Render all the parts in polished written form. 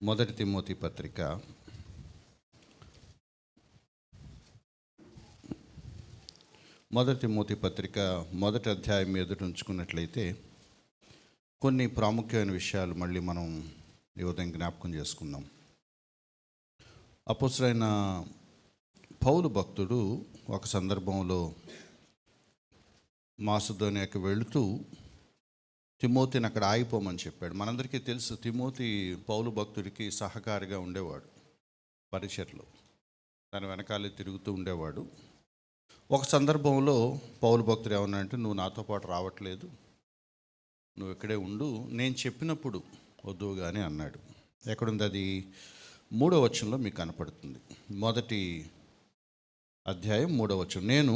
మొదటి తిమోతి పత్రిక మొదటి అధ్యాయం ఎదుట ఉంచుకున్నట్లయితే కొన్ని ప్రాముఖ్యమైన విషయాలు మళ్ళీ మనం ఈ ఉదయం జ్ఞాపకం చేసుకుందాం. అపోస్తలుడైన పౌలు భక్తుడు ఒక సందర్భంలో మాసిదోనియాకి వెళుతూ తిమోతిని అక్కడ ఆగిపోమని చెప్పాడు. మనందరికీ తెలుసు, తిమోతి పౌలు భక్తుడికి సహకారిగా ఉండేవాడు. పరిచర్లో తన వెనకాలే తిరుగుతూ ఉండేవాడు. ఒక సందర్భంలో పౌలు భక్తుడు ఏమన్నాడంటే, నువ్వు నాతో పాటు రావట్లేదు, నువ్వు ఇక్కడే ఉండు, నేను చెప్పినప్పుడు వద్దు కానీ అన్నాడు. ఎక్కడుంది అది? 3వ వచనంలో మీకు కనపడుతుంది. మొదటి అధ్యాయం 3వ వచనం. నేను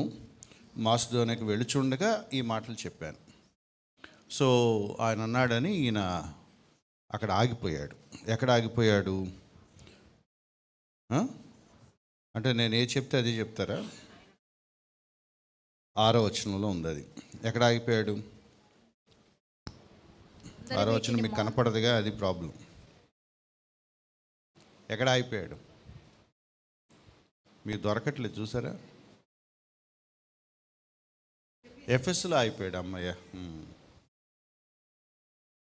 మాసిదోనియాకి వెళుచుండగా ఈ మాటలు చెప్పాను. సో ఆయన అన్నాడని ఈయన అక్కడ ఆగిపోయాడు. ఎక్కడ ఆగిపోయాడు అంటే నేను ఏ చెప్తే అది చెప్తారా? 6వ వచనంలో ఉంది అది. ఎక్కడ ఆగిపోయాడు? 6వ వచనం మీకు కనపడదుగా, అది ప్రాబ్లం. ఎక్కడ ఆగిపోయాడు? మీకు దొరకట్లేదు, చూసారా? ఎఫెస్లో ఆగిపోయాడు అమ్మయ్య.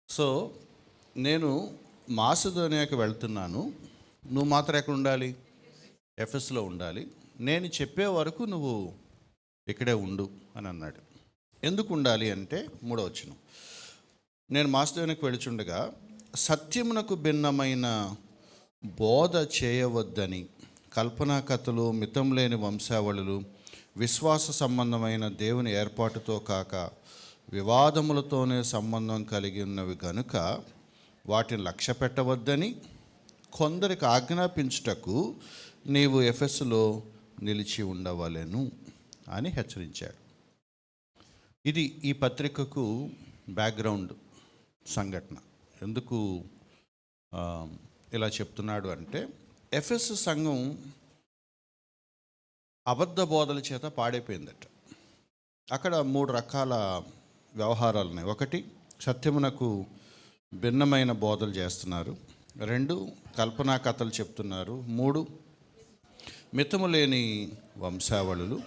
సో నేను మాసిదోనియాకి వెళ్తున్నాను, నువ్వు మాత్రం ఎక్కడ ఉండాలి? ఎఫెస్లో ఉండాలి. నేను చెప్పే వరకు నువ్వు ఇక్కడే ఉండు అని అన్నాడు. ఎందుకు ఉండాలి అంటే 3వ వచనం. నేను మాసిదోనియాకి వెళుచుండగా సత్యమునకు భిన్నమైన బోధ చేయవద్దని, కల్పనా కథలు, మితం లేని వంశావళులు, విశ్వాస సంబంధమైన దేవుని ఏర్పాటుతో కాక వివాదములతోనే సంబంధం కలిగి ఉన్నవి కనుక వాటిని లక్ష్య పెట్టవద్దని కొందరికి ఆజ్ఞాపించుటకు నీవు ఎఫెసులో నిలిచి ఉండవలెను అని హెచ్చరించాడు. ఇది ఈ పత్రికకు బ్యాక్గ్రౌండ్ సంఘటన. ఎందుకు ఇలా చెప్తున్నాడు అంటే, ఎఫెసు సంఘం అబద్ధ బోధల చేత పాడైపోయిందట. అక్కడ 3 రకాల వ్యవహారాలు ఉన్నాయి. 1, సత్యమునకు భిన్నమైన బోధలు చేస్తున్నారు. 2, కల్పనా కథలు చెప్తున్నారు. 3, మితము లేని వంశావళులు.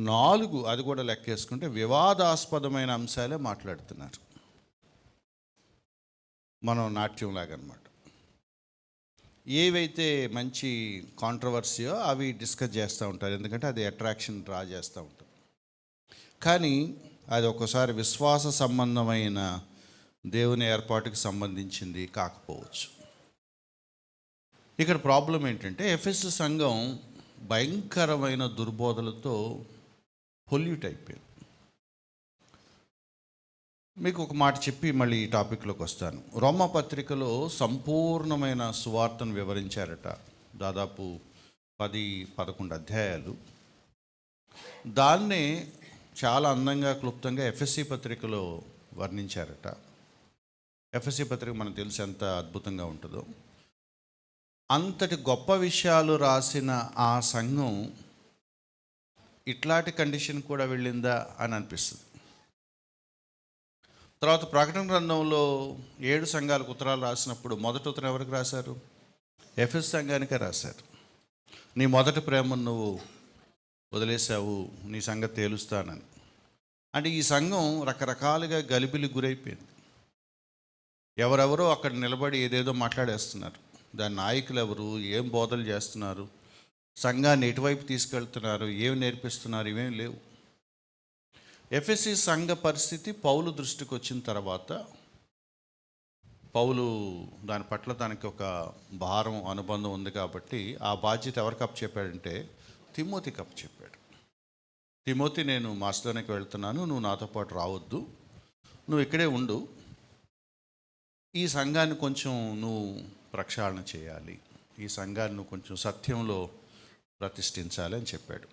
4, అది కూడా లెక్కేసుకుంటే వివాదాస్పదమైన అంశాలే మాట్లాడుతున్నారు. మనం నాట్యంలాగా అన్నమాట. ఏవైతే మంచి కాంట్రవర్సీయో అవి డిస్కస్ చేస్తూ ఉంటారు, ఎందుకంటే అది అట్రాక్షన్ డ్రా చేస్తూ ఉంటారు. కానీ అది ఒక్కోసారి విశ్వాస సంబంధమైన దేవుని ఏర్పాటుకి సంబంధించింది కాకపోవచ్చు. ఇక్కడ ప్రాబ్లం ఏంటంటే, ఎఫెసు సంఘం భయంకరమైన దుర్బోధలతో పొల్యూట్ అయిపోయింది. మీకు ఒక మాట చెప్పి మళ్ళీ ఈ టాపిక్లోకి వస్తాను. రోమా పత్రికలో సంపూర్ణమైన సువార్తను వివరించారట. దాదాపు 10-11 అధ్యాయాలు. దాన్నే చాలా అందంగా, క్లుప్తంగా ఎఫెసీ పత్రికలో వర్ణించారట. ఎఫెసీ పత్రిక మనకు తెలిసి ఎంత అద్భుతంగా ఉంటుందో. అంతటి గొప్ప విషయాలు రాసిన ఆ సంఘం ఇట్లాంటి కండిషన్ కూడా వెళ్ళిందా అని అనిపిస్తుంది. తర్వాత ప్రకటన గ్రంథంలో 7 సంఘాలకు ఉత్తరాలు రాసినప్పుడు మొదటి ఉత్తరం ఎవరికి రాశారు? ఎఫెసు సంఘానికే రాశారు. నీ మొదటి ప్రేమను నువ్వు వదిలేసావు, నీ సంగతి తేలుస్తానని. అంటే ఈ సంఘం రకరకాలుగా గలిబిలి గురైపోయింది. ఎవరెవరో అక్కడ నిలబడి ఏదేదో మాట్లాడేస్తున్నారు. దాని నాయకులు ఎవరు, ఏం బోధలు చేస్తున్నారు, సంఘాన్ని ఎటువైపు తీసుకెళ్తున్నారు, ఏమి నేర్పిస్తున్నారు, ఇవేం లేవు. ఎఫెసీ సంఘ పరిస్థితి పౌలు దృష్టికి వచ్చిన తర్వాత పౌలు దాని పట్ల తనకి ఒక భారం, అనుబంధం ఉంది కాబట్టి ఆ బాధ్యత ఎవరికి అప్పచెప్పాడంటే తిమోతికి అప్పచెప్పాడు. తిమోతి, నేను మాసిదోనియాకి వెళ్తున్నాను, నువ్వు నాతో పాటు రావద్దు, నువ్వు ఇక్కడే ఉండు, ఈ సంఘాన్ని కొంచెం నువ్వు ప్రక్షాళన చేయాలి, ఈ సంఘాన్ని నువ్వు కొంచెం సత్యంలో ప్రతిష్ఠించాలి అని చెప్పాడు.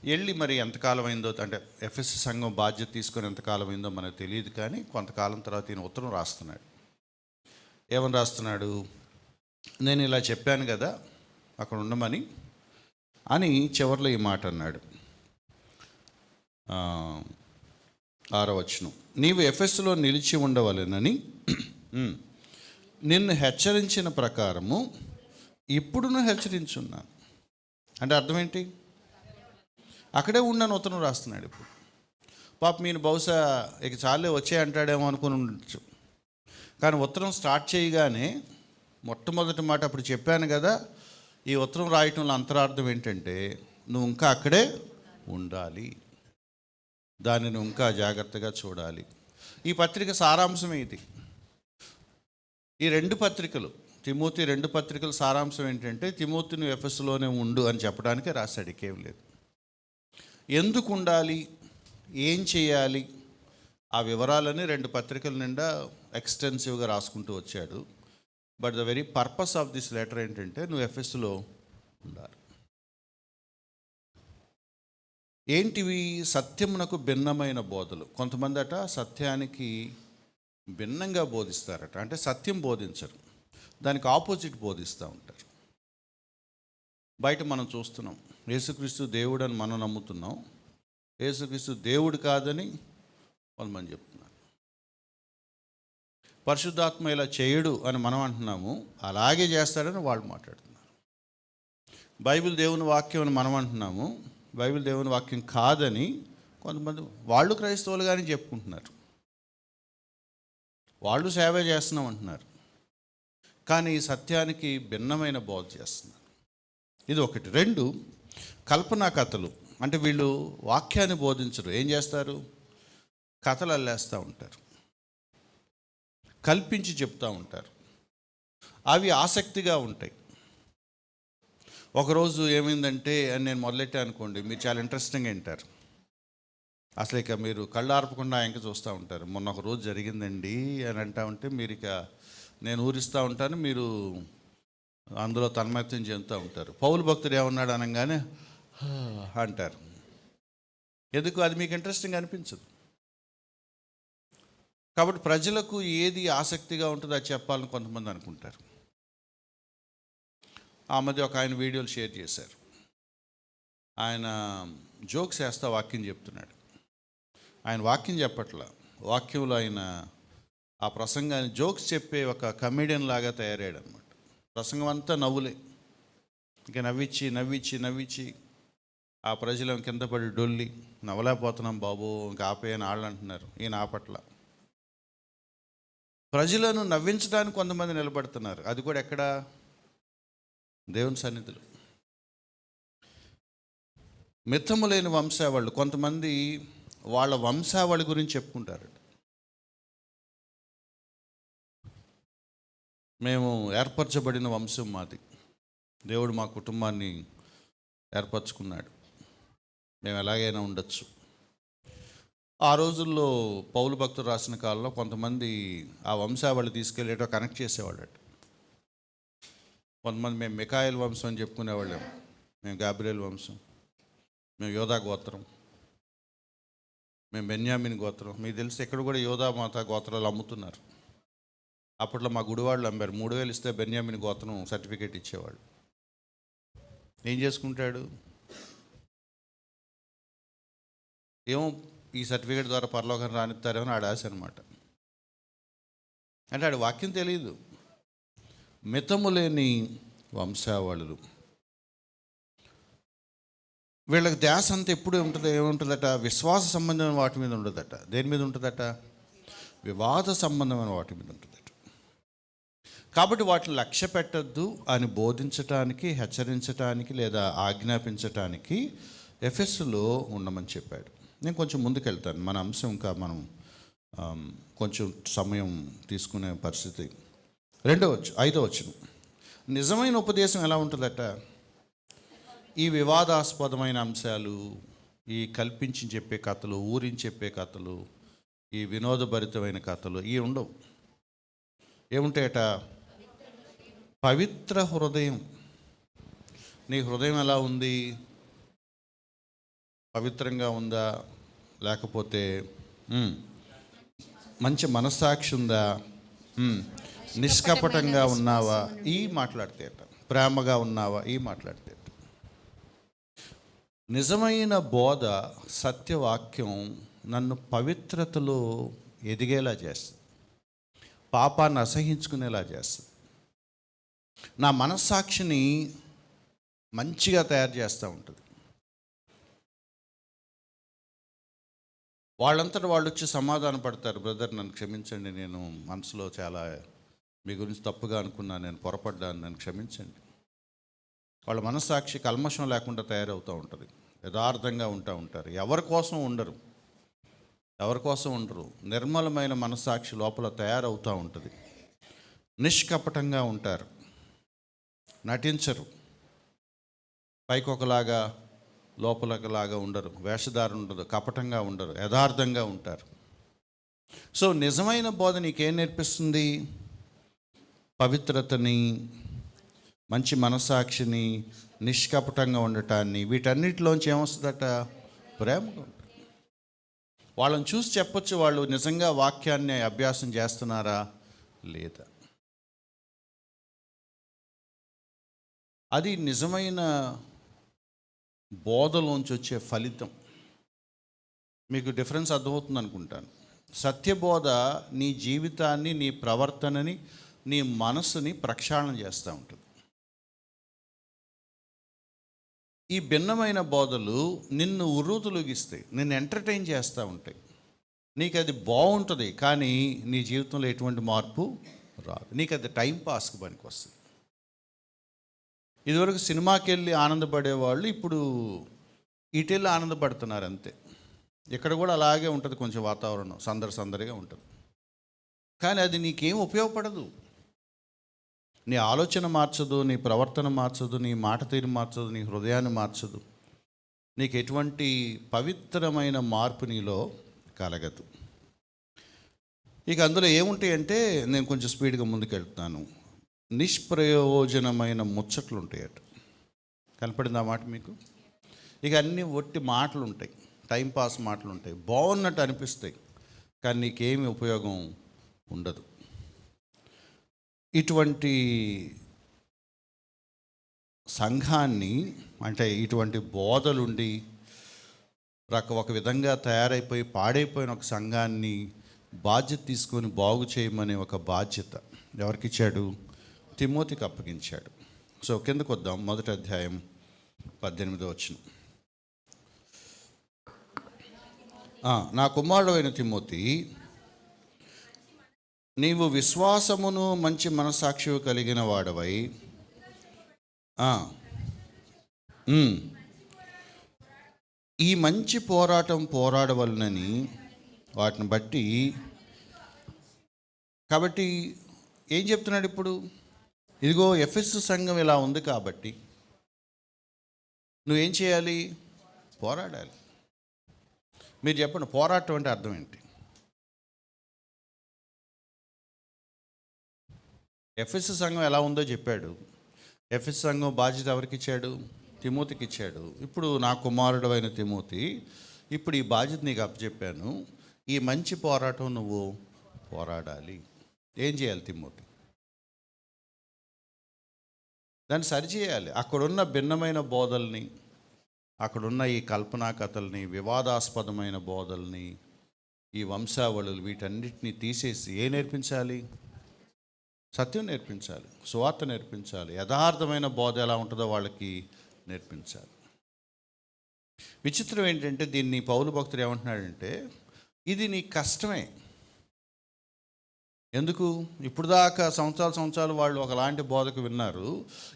వెళ్ళి మరి ఎంతకాలం అయిందో, అంటే ఎఫెసు సంఘం బాధ్యత తీసుకొని ఎంతకాలం అయిందో మనకు తెలియదు, కానీ కొంతకాలం తర్వాత ఈయన ఉత్తరం రాస్తున్నాడు. ఏమని రాస్తున్నాడు? నేను ఇలా చెప్పాను కదా అక్కడ ఉండమని అని చివరిలో ఈ మాట అన్నాడు. 6వ వచనం. నీవు ఎఫెసులో నిలిచి ఉండవలెనని నిన్ను హెచ్చరించిన ప్రకారము ఇప్పుడును హెచ్చరించున్నాను. అంటే అర్థం ఏంటి? అక్కడే ఉన్నాను ఉత్తరం రాస్తున్నాడు. ఇప్పుడు పాప మీరు బహుశా ఇక చాలే వచ్చే అంటాడేమో అనుకుని ఉండొచ్చు. కానీ ఉత్తరం స్టార్ట్ చేయగానే మొట్టమొదటి మాట అప్పుడు చెప్పాను కదా, ఈ ఉత్తరం రాయటంలో అంతరార్థం ఏంటంటే నువ్వు ఇంకా అక్కడే ఉండాలి, దాన్ని నువ్వు ఇంకా జాగ్రత్తగా చూడాలి. ఈ పత్రిక సారాంశమే ఇది. ఈ 2 పత్రికలు, తిమోతి 2 పత్రికల సారాంశం ఏంటంటే తిమోతి నువ్వు ఎఫెసులోనే ఉండు అని చెప్పడానికే రాశాడు, ఇంకేం లేదు. ఎందుకు ఉండాలి, ఏం చేయాలి, ఆ వివరాలని 2 పత్రికల నిండా ఎక్స్టెన్సివ్గా రాసుకుంటూ వచ్చాడు. But the very purpose of this letter ఏంటంటే నువ్వు ఎఫెసులో ఉండాలి. ఏంటివి? సత్యమునకు భిన్నమైన బోధలు. కొంతమంది అట సత్యానికి భిన్నంగా బోధిస్తారట, అంటే సత్యం బోధించరు, దానికి ఆపోజిట్ బోధిస్తూ ఉంటారు. బయట మనం చూస్తున్నాం, యేసుక్రీస్తు దేవుడు అని మనం నమ్ముతున్నాం, యేసుక్రీస్తు దేవుడు కాదని కొంతమంది చెప్తున్నారు. పరిశుద్ధాత్మ ఇలా చేయడు అని మనం అంటున్నాము, అలాగే చేస్తాడని వాళ్ళు మాట్లాడుతున్నారు. బైబిల్ దేవుని వాక్యం అని మనం అంటున్నాము, బైబిల్ దేవుని వాక్యం కాదని కొంతమంది వాళ్ళు క్రైస్తవులు కానీ చెప్పుకుంటున్నారు, వాళ్ళు సేవ చేస్తున్నాం అంటున్నారు, కానీ ఈ సత్యానికి భిన్నమైన బోధ చేస్తున్నారు. ఇది ఒకటి. 2, కల్పనా కథలు. అంటే వీళ్ళు వాక్యాన్ని బోధించరు, ఏం చేస్తారు? కథలు అల్లేస్తూ ఉంటారు, కల్పించి చెప్తూ ఉంటారు. అవి ఆసక్తిగా ఉంటాయి. ఒకరోజు ఏమైందంటే అని నేను మొదలెట్టా అనుకోండి, మీరు చాలా ఇంట్రెస్టింగ్గా వింటారు. అసలు ఇక మీరు కళ్ళు ఆర్పకుండా ఇంకా చూస్తూ ఉంటారు. మొన్న ఒక రోజు జరిగిందండి అని అంటా ఉంటే మీరు ఇక నేను ఊరిస్తూ ఉంటాను, మీరు అందులో తన్మయత్వం చెందుతూ ఉంటారు. పౌలు భక్తుడు ఏమన్నాడు అనగానే అంటారు. ఎందుకు? అది మీకు ఇంట్రెస్టింగ్ అనిపించదు. కాబట్టి ప్రజలకు ఏది ఆసక్తిగా ఉంటుందో అది చెప్పాలని కొంతమంది అనుకుంటారు. ఆ మధ్య ఒక ఆయన వీడియోలు షేర్ చేశారు. ఆయన జోక్స్ వేస్తా వాక్యం చెప్తున్నాడు. ఆయన వాక్యం చెప్పట్ల, వాక్యంలో ఆయన ఆ ప్రసంగాన్ని జోక్స్ చెప్పే ఒక కమెడియన్ లాగా తయారయ్యాడు అనమాట. ప్రసంగం అంతా నవ్వులే, ఇంకా నవ్వించి నవ్వించి నవ్వించి ఆ ప్రజలు కింద పడి డొల్లి నవ్వలేకపోతున్నాం బాబు ఇంకా ఆపేయని వాళ్ళు అంటున్నారు. ఈయన ఆపట్ల. ప్రజలను నవ్వించడానికి కొంతమంది నిలబడుతున్నారు, అది కూడా ఎక్కడ? దేవుని సన్నిధిలో. మిత్తము లేని వంశావళులు కొంతమంది వాళ్ళ వంశావళి గురించి చెప్పుకుంటారు. మేము ఏర్పరచబడిన వంశం మాది, దేవుడు మా కుటుంబాన్ని ఏర్పరచుకున్నాడు, మేము ఎలాగైనా ఉండొచ్చు. ఆ రోజుల్లో పౌలు భక్తులు రాసిన కాలంలో కొంతమంది ఆ వంశావళి తీసుకెళ్ళేటో కనెక్ట్ చేసేవాళ్ళట. కొంతమంది మేము మికాయల్ వంశం అని చెప్పుకునేవాళ్ళం, మేము గాబ్రియల్ వంశం, మేము యోధా గోత్రం, మేము బెన్యామిన్ గోత్రం. మీకు తెలిసి ఎక్కడ కూడా యోధా మాత గోత్రాలు అమ్ముతున్నారు. అప్పట్లో మా గుడివాళ్ళు అమ్మారు. 3,000 ఇస్తే బెన్యామిన్ గోత్రం సర్టిఫికేట్ ఇచ్చేవాళ్ళు. ఏం చేసుకుంటాడు? ఏమో ఈ సర్టిఫికేట్ ద్వారా పరలోకం రానిస్తారేమో ఆడ ఆశ అనమాట. అంటే ఆడ వాక్యం తెలియదు. మితము లేని వంశావళులు. వీళ్ళకి ధ్యాస అంతా ఎప్పుడు ఉంటుంది, ఏముంటుందట? విశ్వాస సంబంధమైన వాటి మీద ఉండదట. దేని మీద ఉంటుందట? వివాద సంబంధమైన వాటి మీద ఉంటుందట. కాబట్టి వాటిని లక్ష్య పెట్టద్దు అని బోధించటానికి, హెచ్చరించటానికి లేదా ఆజ్ఞాపించటానికి ఎఫెసులో ఉండమని చెప్పాడు. నేను కొంచెం ముందుకెళ్తాను, మన అంశం ఇంకా మనం కొంచెం సమయం తీసుకునే పరిస్థితి. 5వ వచనం. నిజమైన ఉపదేశం ఎలా ఉంటుందట? ఈ వివాదాస్పదమైన అంశాలు, ఈ కల్పించి చెప్పే కథలు, ఊరించి చెప్పే కథలు, ఈ వినోదభరితమైన కథలు ఇవి ఉండవు. ఏముంటాయట? పవిత్ర హృదయం. నీ హృదయం ఎలా ఉంది? పవిత్రంగా ఉందా? లేకపోతే మంచి మనస్సాక్షి ఉందా? నిష్కపటంగా ఉన్నావా? ఈ మాట్లాడితేట. ప్రేమగా ఉన్నావా? ఈ మాట్లాడితేట. నిజమైన బోధ, సత్యవాక్యం నన్ను పవిత్రతలో ఎదిగేలా చేస్తుంది. పాపాన్ని అసహించుకునేలా చేస్తుంది. నా మనస్సాక్షిని మంచిగా తయారు చేస్తూ ఉంటుంది. వాళ్ళంతటా వాళ్ళు వచ్చి సమాధాన పడతారు, బ్రదర్ నన్ను క్షమించండి, నేను మనసులో చాలా మీ గురించి తప్పుగా అనుకున్నాను, నేను పొరపడ్డాను, నన్ను క్షమించండి. వాళ్ళ మనస్సాక్షి కల్మషం లేకుండా తయారవుతూ ఉంటుంది, యథార్థంగా ఉంటారు. ఎవరి కోసం ఉండరు. నిర్మలమైన మనస్సాక్షి లోపల తయారవుతూ ఉంటుంది. నిష్కపటంగా ఉంటారు, నటించరు, పైకొకలాగా లోపలకలాగా ఉండరు, వేషధారణ ఉండదు, కపటంగా ఉండరు, యథార్థంగా ఉంటారు. సో నిజమైన బోధ నీకేం నేర్పిస్తుంది? పవిత్రతని, మంచి మనస్సాక్షిని, నిష్కపటంగా ఉండటాన్ని. వీటన్నిటిలోంచి ఏమొస్తుందట? ప్రేమగా ఉంటుంది. వాళ్ళని చూసి చెప్పొచ్చు వాళ్ళు నిజంగా వాక్యాన్ని అభ్యాసం చేస్తున్నారా లేదా. అది నిజమైన బోధలోంచి వచ్చే ఫలితం. మీకు డిఫరెన్స్ అర్థమవుతుంది అనుకుంటాను. సత్యబోధ నీ జీవితాన్ని, నీ ప్రవర్తనని, నీ మనసుని ప్రక్షాళన చేస్తూ ఉంటుంది. ఈ భిన్నమైన బోధలు నిన్ను ఉర్రూతలూగిస్తాయి, నిన్ను ఎంటర్టైన్ చేస్తూ ఉంటాయి. నీకు అది బాగుంటుంది, కానీ నీ జీవితంలో ఎటువంటి మార్పు రాదు. నీకు అది టైంపాస్కి పనికి వస్తుంది. ఇదివరకు సినిమాకి వెళ్ళి ఆనందపడేవాళ్ళు ఇప్పుడు ఇటెళ్ళి ఆనందపడుతున్నారు అంతే. ఇక్కడ కూడా అలాగే ఉంటుంది, కొంచెం వాతావరణం సందడిగా ఉంటుంది. కానీ అది నీకేం ఉపయోగపడదు. నీ ఆలోచన మార్చదు, నీ ప్రవర్తన మార్చదు, నీ మాట తీరు మార్చదు, నీ హృదయాన్ని మార్చదు. నీకు ఎటువంటి పవిత్రమైన మార్పు నీలో కలగదు. ఇక అందులో ఏముంటాయంటే, నేను కొంచెం స్పీడ్గా ముందుకెళ్తున్నాను. నిష్ప్రయోజనమైన ముచ్చట్లు ఉంటాయట. కనపడింది ఆ మాట మీకు? ఇక అన్నీ ఒట్టి మాటలు ఉంటాయి, టైంపాస్ మాటలు ఉంటాయి, బాగున్నట్టు అనిపిస్తాయి, కానీ నీకేమి ఉపయోగం ఉండదు. ఇటువంటి సంఘాన్ని, అంటే ఇటువంటి బోధలుండి ఒక విధంగా తయారైపోయి పాడైపోయిన ఒక సంఘాన్ని బాధ్యత తీసుకొని బాగు చేయమనే ఒక బాధ్యత ఎవరికిచ్చాడు? తిమోతికి అప్పగించాడు. సో కిందకు వద్దాం. 1వ అధ్యాయం 18వ వచనం. నా కుమారుడు అయిన తిమోతి, నీవు విశ్వాసమును మంచి మనస్సాక్షి కలిగిన వాడవై ఈ మంచి పోరాటం పోరాడవలనని వాటిని బట్టి. కాబట్టి ఏం చెప్తున్నాడు ఇప్పుడు? ఇదిగో ఎఫెసు సంఘం ఇలా ఉంది కాబట్టి నువ్వేం చేయాలి? పోరాడాలి. మీరు చెప్పండి, పోరాటం అంటే అర్థం ఏంటి? ఎఫెసు సంఘం ఎలా ఉందో చెప్పాడు. ఎఫెసు సంఘం బాధ్యత ఎవరికి ఇచ్చాడు? తిమోతికి ఇచ్చాడు. ఇప్పుడు నా కుమారుడు అయిన తిమోతి, ఇప్పుడు ఈ బాధ్యత నీకు అప్పచెప్పాను, ఈ మంచి పోరాటం నువ్వు పోరాడాలి. ఏం చేయాలి తిమోతి? దాన్ని సరిచేయాలి. అక్కడున్న భిన్నమైన బోధల్ని, అక్కడున్న ఈ కల్పనా కథల్ని, వివాదాస్పదమైన బోధల్ని, ఈ వంశావళులు, వీటన్నిటిని తీసేసి ఏం నేర్పించాలి? సత్యం నేర్పించాలి, సువార్త నేర్పించాలి, యథార్థమైన బోధ ఎలా ఉంటుందో వాళ్ళకి నేర్పించాలి. విచిత్రం ఏంటంటే, దీన్ని పౌలు భక్తుడు ఏమంటున్నాడంటే, ఇది నీ కష్టమే. ఎందుకు? ఇప్పుడు దాకా సంవత్సరాలు వాళ్ళు ఒకలాంటి బోధకు విన్నారు.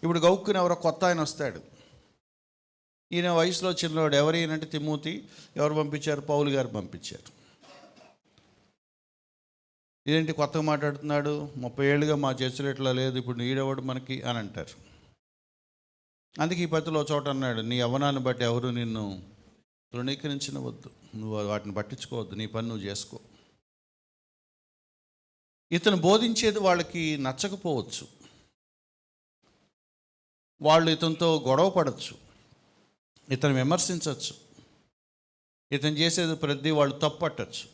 ఇప్పుడు గౌక్కుని ఎవరో కొత్త ఆయన వస్తాడు. ఈయన వయసులో చిన్నవాడు. ఎవరైనంటే తిమోతి. ఎవరు పంపించారు? పౌలు గారు పంపించారు. ఇదేంటి కొత్తగా మాట్లాడుతున్నాడు, 30 ఏళ్ళుగా మా చర్చలు ఇట్లా లేదు, ఇప్పుడు నీడెవడు మనకి అని అంటారు. అందుకే ఈ పత్రిలో చోట అన్నాడు, నీ యవ్వనాన్ని బట్టి ఎవరు నిన్ను తృణీకరించవద్దు, నువ్వు వాటిని పట్టించుకోవద్దు, నీ పని నువ్వు చేసుకో. ఇతను బోధించేది వాళ్ళకి నచ్చకపోవచ్చు, వాళ్ళు ఇతనితో గొడవ పడవచ్చు, ఇతను విమర్శించవచ్చు, ఇతను చేసేది ప్రతి వాళ్ళు తప్పట్టచ్చు.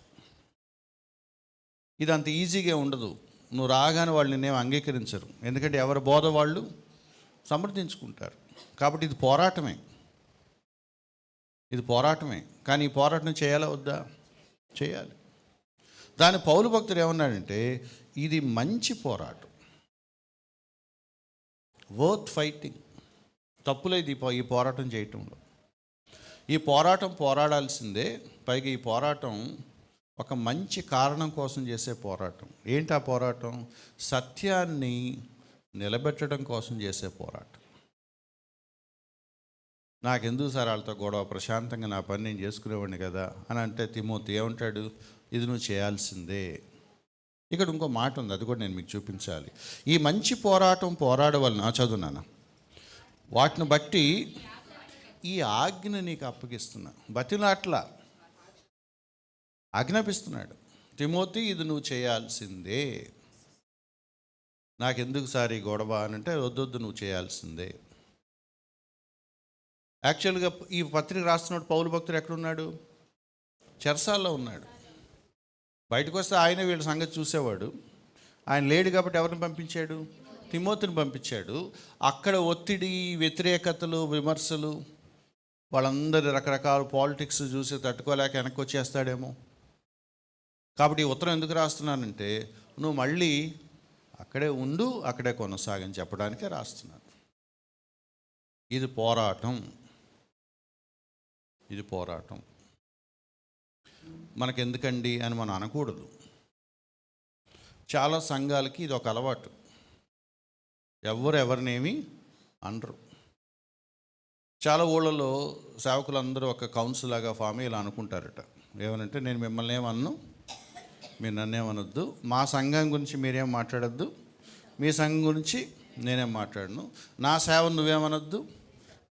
ఇది అంత ఈజీగా ఉండదు. నువ్వు రాగానే వాళ్ళు నిన్నేం అంగీకరించరు, ఎందుకంటే ఎవరి బోధ వాళ్ళు సమర్థించుకుంటారు. కాబట్టి ఇది పోరాటమే, ఇది పోరాటమే. కానీ ఈ పోరాటం చేయాలా వద్దా? చేయాలి. దాని పౌలు భక్తుడు ఏమన్నాడంటే, ఇది మంచి పోరాటం, వర్త్ ఫైటింగ్. తప్పులేదు ఈ పోరాటం చేయటంలో. ఈ పోరాటం పోరాడాల్సిందే. పైగా ఈ పోరాటం ఒక మంచి కారణం కోసం చేసే పోరాటం. ఏంటి ఆ పోరాటం? సత్యాన్ని నిలబెట్టడం కోసం చేసే పోరాటం. నాకెందుకు సార్ వాళ్ళతో గొడవ, ప్రశాంతంగా నా పని నేను చేసుకునేవాడిని కదా అని అంటే తిమోతి ఏమంటాడు? ఇది నువ్వు చేయాల్సిందే. ఇక్కడ ఇంకో మాట ఉంది, అది కూడా నేను మీకు చూపించాలి. ఈ మంచి పోరాటం పోరాడవలన, చదువునాను, వాటిని బట్టి ఈ ఆజ్ఞ నీకు అప్పగిస్తున్నా. బతిలాట్లా ఆజ్ఞాపిస్తున్నాడు. తిమోతి ఇది నువ్వు చేయాల్సిందే. నాకెందుకు సార్ ఈ గొడవ అని అంటే, వద్దొద్దు, నువ్వు చేయాల్సిందే. యాక్చువల్గా ఈ పత్రిక రాస్తున్నాడు పౌలు భక్తుడు ఎక్కడున్నాడు? చెరసాల్లో ఉన్నాడు. బయటకు వస్తే ఆయన వీళ్ళ సంగతి చూసేవాడు. ఆయన లేడు కాబట్టి ఎవరిని పంపించాడు? తిమోతిని పంపించాడు. అక్కడ ఒత్తిడి, వ్యతిరేకతలు, విమర్శలు, వాళ్ళందరి రకరకాల పాలిటిక్స్ చూసి తట్టుకోలేక వెనక్కి వచ్చేస్తాడేమో. కాబట్టి ఈ ఉత్తరం ఎందుకు రాస్తున్నానంటే, నువ్వు మళ్ళీ అక్కడే ఉండు, అక్కడే కొనసాగని చెప్పడానికే రాస్తున్నాను. ఇది పోరాటం, ఇది పోరాటం. మనకెందుకండి అని మనం అనకూడదు. చాలా సంఘాలకి ఇది ఒక అలవాటు. ఎవరినేమి అనరు. చాలా ఊళ్ళలో సేవకులందరూ ఒక కౌన్సిల్ లాగా ఫామ్ ఇలా అనుకుంటారట. ఏమనంటే, నేను మిమ్మల్ని ఏమన్ను, మీరు నన్నేమనొద్దు, మా సంఘం గురించి మీరేం మాట్లాడద్దు, మీ సంఘం గురించి నేనేం మాట్లాడను, నా సేవను నువ్వేమనొద్దు,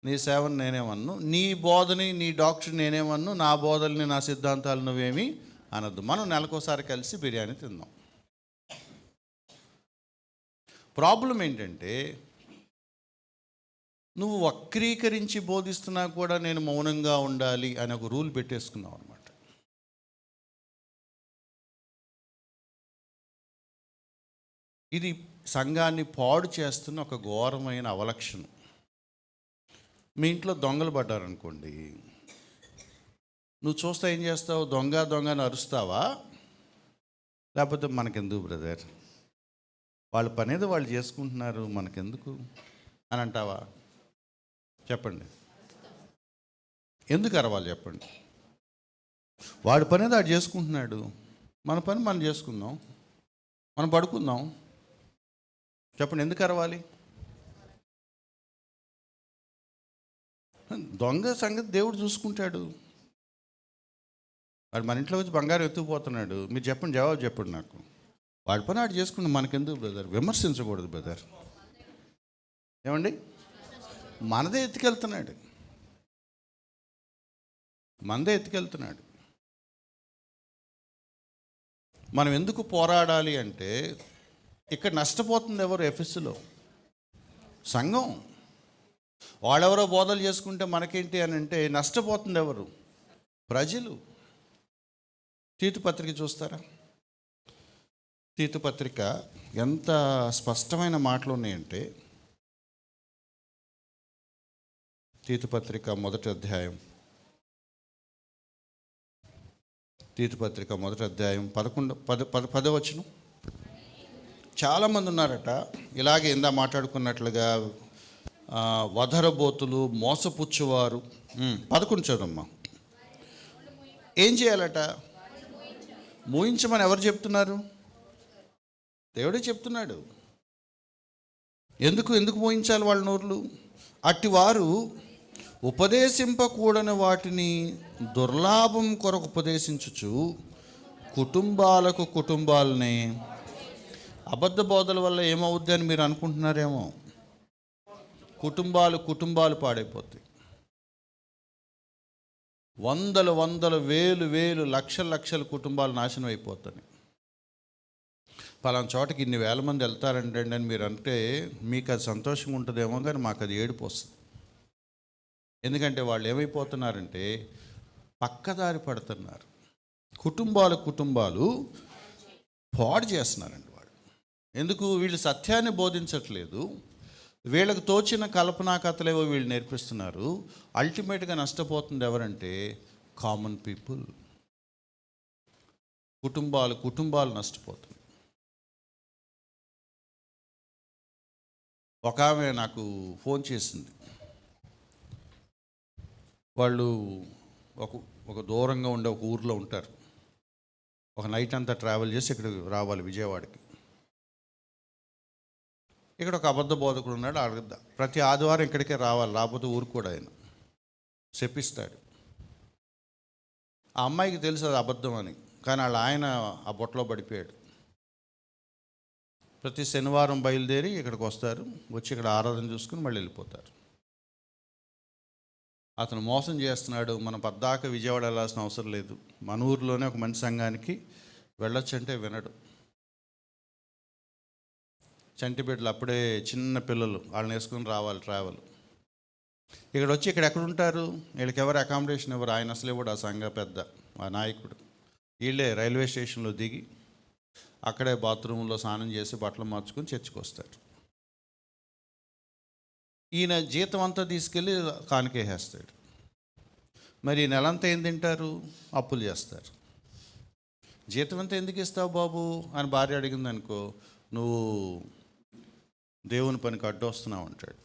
నీ సేవను నేనేమన్ను, నీ బోధని, నీ డాక్టర్ నేనేమన్ను, నా బోధల్ని, నా సిద్ధాంతాలు నువ్వేమీ అనొద్దు. మనం నెలకోసారి కలిసి బిర్యానీ తిందాం. ప్రాబ్లం ఏంటంటే, నువ్వు వక్రీకరించి బోధిస్తున్నా కూడా నేను మౌనంగా ఉండాలి అని ఒక రూల్ పెట్టేసుకున్నావు అనమాట. ఇది సంఘాన్ని పాడు చేస్తున్న ఒక ఘోరమైన అవలక్షణం. మీ ఇంట్లో దొంగలు పడ్డారనుకోండి, నువ్వు చూస్తే ఏం చేస్తావు? దొంగని అరుస్తావా? లేకపోతే మనకెందుకు బ్రదర్, వాళ్ళ పనేదో వాళ్ళు చేసుకుంటున్నారు, మనకెందుకు అని అంటావా? చెప్పండి, ఎందుకు అరవాలి చెప్పండి? వాడి పనేదో వాడు చేసుకుంటున్నాడు, మన పని మనం చేసుకుందాం, మనం పడుకుందాం. చెప్పండి, ఎందుకు అరవాలి? దొంగ సంగతి దేవుడు చూసుకుంటాడు. వాడు మన ఇంట్లో వచ్చి బంగారం ఎత్తుకుపోతున్నాడు, మీరు చెప్పండి, జవాబు చెప్పండి నాకు. వాడి పని వాడు చేసుకుంటే మనకెందుకు బ్రదర్? విమర్శించకూడదు బ్రదర్. ఏమండి, మనదే ఎత్తుకెళ్తున్నాడు. మనం ఎందుకు పోరాడాలి అంటే, ఇక్కడ నష్టపోతుంది ఎవరు? ఎఫెసులో సంఘం. వాళ్ళెవరో బోధలు చేసుకుంటే మనకేంటి అని అంటే, నష్టపోతుంది ఎవరు? ప్రజలు. తీతు పత్రిక చూస్తారా? తీతు పత్రిక ఎంత స్పష్టమైన మాటలు ఉన్నాయంటే, తీతు పత్రిక మొదటి అధ్యాయం 10వ వచనం. చాలామంది ఉన్నారట ఇలాగే ఇందా మాట్లాడుకున్నట్లుగా వధరబోతులు, మోసపుచ్చువారు. 11 చదమ్మా. ఏం చేయాలట? మూయించమని ఎవరు చెప్తున్నారు? దేవుడే చెప్తున్నాడు. ఎందుకు మోయించాలి వాళ్ళ నోర్లు? అట్టివారు ఉపదేశింపకూడని వాటిని దుర్లాభం కొరకు ఉపదేశించుచు కుటుంబాలని అబద్ధ బోధల వల్ల ఏమవుద్ది అని మీరు అనుకుంటున్నారేమో. కుటుంబాలు పాడైపోతాయి. వందలు వేలు లక్షల కుటుంబాలు నాశనం అయిపోతాయి. పలానా చోటకి ఇన్ని వేల మంది వెళ్తారంటే అని మీరు అంటే మీకు అది సంతోషంగా ఉంటుందేమో, కానీ మాకు అది ఏడుపు వస్తుంది. ఎందుకంటే వాళ్ళు ఏమైపోతున్నారంటే పక్కదారి పడుతున్నారు. కుటుంబాలు పాడు చేస్తున్నారండి వాళ్ళు. ఎందుకు? వీళ్ళు సత్యాన్ని బోధించట్లేదు, వీళ్ళకు తోచిన కల్పనా కథలేవో వీళ్ళు నేర్పిస్తున్నారు. అల్టిమేట్గా నష్టపోతుంది ఎవరంటే కామన్ పీపుల్. కుటుంబాలు నష్టపోతున్నాయి. ఒక ఆమె నాకు ఫోన్ చేసింది. వాళ్ళు ఒక ఒక దూరంగా ఉండే ఒక ఊర్లో ఉంటారు. ఒక నైట్ అంతా ట్రావెల్ చేసి ఇక్కడికి రావాలి, విజయవాడకి. ఇక్కడ ఒక అబద్ధ బోధకుడు ఉన్నాడు. ప్రతి ఆదివారం ఇక్కడికే రావాలి, రాకపోతే ఊరు కూడా ఆయన శపిస్తాడు. ఆ అమ్మాయికి తెలుసు అది అబద్ధం అని, కానీ ఆయన ఆ బొట్టలో పడిపోయాడు. ప్రతి శనివారం బయలుదేరి ఇక్కడికి వస్తారు, వచ్చి ఇక్కడ ఆరాధన చూసుకుని మళ్ళీ వెళ్ళిపోతారు. అతను మోసం చేస్తున్నాడు. మనం పద్దాక విజయవాడ వెళ్ళాల్సిన అవసరం లేదు, మన ఊరిలోనే ఒక మంచి సంఘానికి వెళ్ళొచ్చంటే వినడు. చంటి బిడ్డలు, అప్పుడే చిన్న పిల్లలు, వాళ్ళని వేసుకుని రావాలి ట్రావెల్. ఇక్కడ వచ్చి ఇక్కడ ఎక్కడుంటారు, వీళ్ళకి ఎవరు అకామిడేషన్ ఎవరు, ఆయన అసలు ఇవ్వడు. ఆ సంఘ పెద్ద, ఆ నాయకుడు. వీళ్ళే రైల్వే స్టేషన్లో దిగి అక్కడే బాత్రూంలో స్నానం చేసి బట్టలు మార్చుకొని చర్చికి వస్తారు. ఈయన జీతం అంతా తీసుకెళ్ళి కానికేసేస్తాడు. మరి ఈ నెలంతా ఏం తింటారు? అప్పులు చేస్తారు. జీతం అంతా ఎందుకు ఇస్తావు బాబు అని భార్య అడిగింది అనుకో, నువ్వు దేవుని పనికి అడ్డు వస్తున్నావు అంటాడు.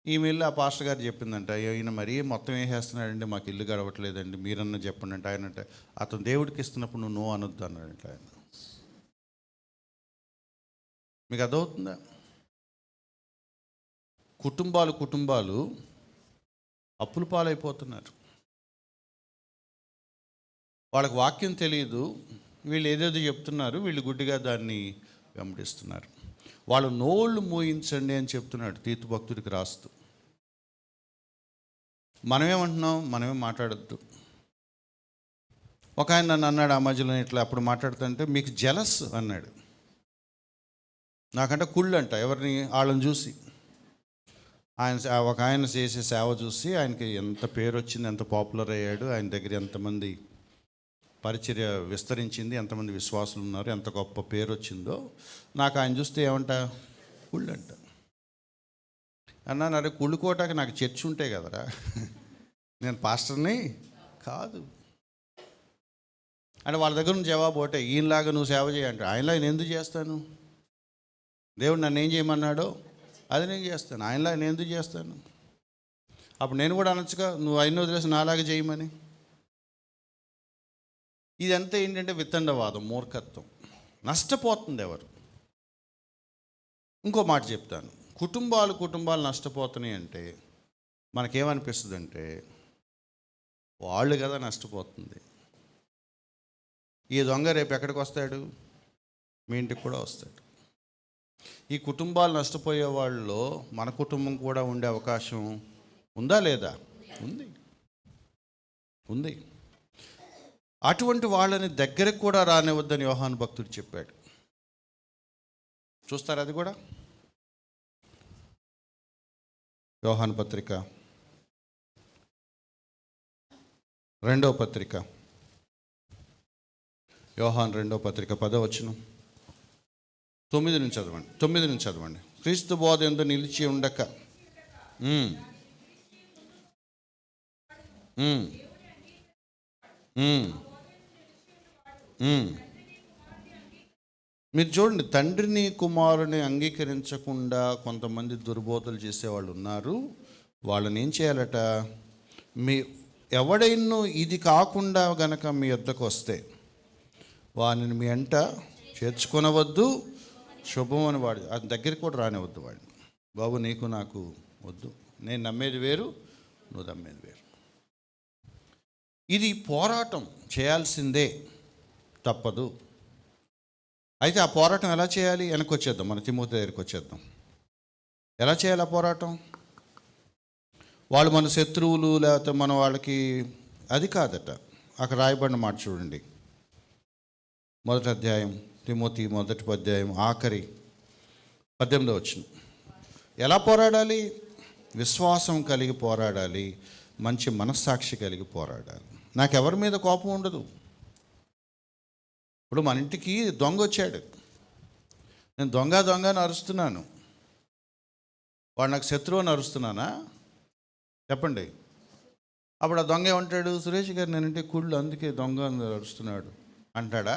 ఈమె వెళ్ళి ఆ పాస్టర్ గారు చెప్పిందంట, ఈయన మరీ మొత్తం వేసేస్తున్నాడండి, మాకు ఇల్లు గడవట్లేదండి, మీరన్నా చెప్పండి అంటే ఆయన అంటే, అతను దేవుడికి ఇస్తున్నప్పుడు నువ్వు నో అనొద్దు అన్నాడంట ఆయన. మీకు అర్థమవుతుందా? కుటుంబాలు అప్పుల పాలైపోతున్నారు. వాళ్ళకి వాక్యం తెలియదు, వీళ్ళు ఏదేదో చెప్తున్నారు, వీళ్ళు గుడ్డిగా దాన్ని వెంబడిస్తున్నారు. వాళ్ళు నోళ్ళు మూయించండి అని చెప్తున్నాడు తీతు భక్తుడికి రాస్తూ. మనమేమంటున్నాం? మనమే మాట్లాడద్దు. ఒక ఆయన నన్ను అన్నాడు ఆ మధ్యలో, ఇట్లా అప్పుడు మాట్లాడుతుంటే, మీకు జలస్ అన్నాడు. నాకంటే కుళ్ళు అంట, ఎవరిని? వాళ్ళని చూసి. ఒక ఆయన చేసే సేవ చూసి ఆయనకి ఎంత పేరు వచ్చింది, ఎంత పాపులర్ అయ్యాడు, ఆయన దగ్గర ఎంతమంది పరిచర్య విస్తరించింది, ఎంతమంది విశ్వాసులు ఉన్నారు, ఎంత గొప్ప పేరు వచ్చిందో నాకు ఆయన చూస్తే ఏమంట? కుళ్ళు అంట. అన్నాను, అరే కుళ్ళుకోవటానికి నాకు చర్చ్ ఉంటాయి కదరా, నేను పాస్టర్ని కాదు అంటే. వాళ్ళ దగ్గర నుంచి జవాబు ఒకటే, ఈయనలాగా నువ్వు సేవ చేయంటే. ఆయనలా నేను ఎందుకు చేస్తాను? దేవుడు నన్ను ఏం చేయమన్నాడో అది నేను చేస్తాను, ఆయనలా నేను ఎందుకు చేస్తాను? అప్పుడు నేను కూడా అనొచ్చుగా, నువ్వు ఆయన వదిలేసి నాలాగా చేయమని. ఇదంతా ఏంటంటే వితండవాదం, మూర్ఖత్వం. నష్టపోతుంది ఎవరు? ఇంకో మాట చెప్తాను. కుటుంబాలు నష్టపోతున్నాయి అంటే మనకేమనిపిస్తుంది అంటే, వాళ్ళు కదా నష్టపోతుంది. ఈ దొంగ రేపు ఎక్కడికి వస్తాడు? మీ ఇంటికి కూడా వస్తాడు. ఈ కుటుంబాలు నష్టపోయే వాళ్ళలో మన కుటుంబం కూడా ఉండే అవకాశం ఉందా లేదా? ఉంది. అటువంటి వాళ్ళని దగ్గరకు కూడా రానివద్దని యోహాను భక్తుడు చెప్పాడు. చూస్తారు అది కూడా. యోహాను పత్రిక 2వ పత్రిక, యోహాను 2వ పత్రిక 10వ వచనం, 9 నుంచి చదవండి. క్రీస్తు బోధ యందు నిలిచి ఉండక మీరు చూడండి, తండ్రిని కుమారుని అంగీకరించకుండా కొంతమంది దుర్బోధలు చేసేవాళ్ళు ఉన్నారు. వాళ్ళని ఏం చేయాలట? ఎవడైనా ఇది కాకుండా గనక మీ వద్దకు వస్తే వాడిని మీ అంట చేర్చుకొనవద్దు, శుభం అని వాడు దగ్గరికి కూడా రానివద్దు వాడిని. బాబు నీకు నాకు వద్దు, నేను నమ్మేది వేరు, నువ్వు నమ్మేది వేరు. ఇది పోరాటం చేయాల్సిందే, తప్పదు. అయితే ఆ పోరాటం ఎలా చేయాలి? వెనక్కి వచ్చేద్దాం, మన తిమోతి దగ్గరికి వచ్చేద్దాం. ఎలా చేయాలి ఆ పోరాటం? వాళ్ళు మన శత్రువులు లేకపోతే మన వాళ్ళకి అది కాదట. అక్కడ రాయబడిన మాట చూడండి, 1వ అధ్యాయం, తిమోతి 1వ అధ్యాయం ఆఖరి 18వ వచనం. ఎలా పోరాడాలి? విశ్వాసం కలిగి పోరాడాలి, మంచి మనస్సాక్షి కలిగి పోరాడాలి. నాకు ఎవరి మీద కోపం ఉండదు. ఇప్పుడు మన ఇంటికి దొంగ వచ్చాడు, నేను దొంగ అని అరుస్తున్నాను, వాడు నాకు శత్రువు అని అరుస్తున్నానా? చెప్పండి. అప్పుడు ఆ దొంగ ఏమంటాడు? సురేష్ గారు నేను ఇంటికి కుళ్ళు, అందుకే దొంగ అని అరుస్తున్నాడు అంటాడా?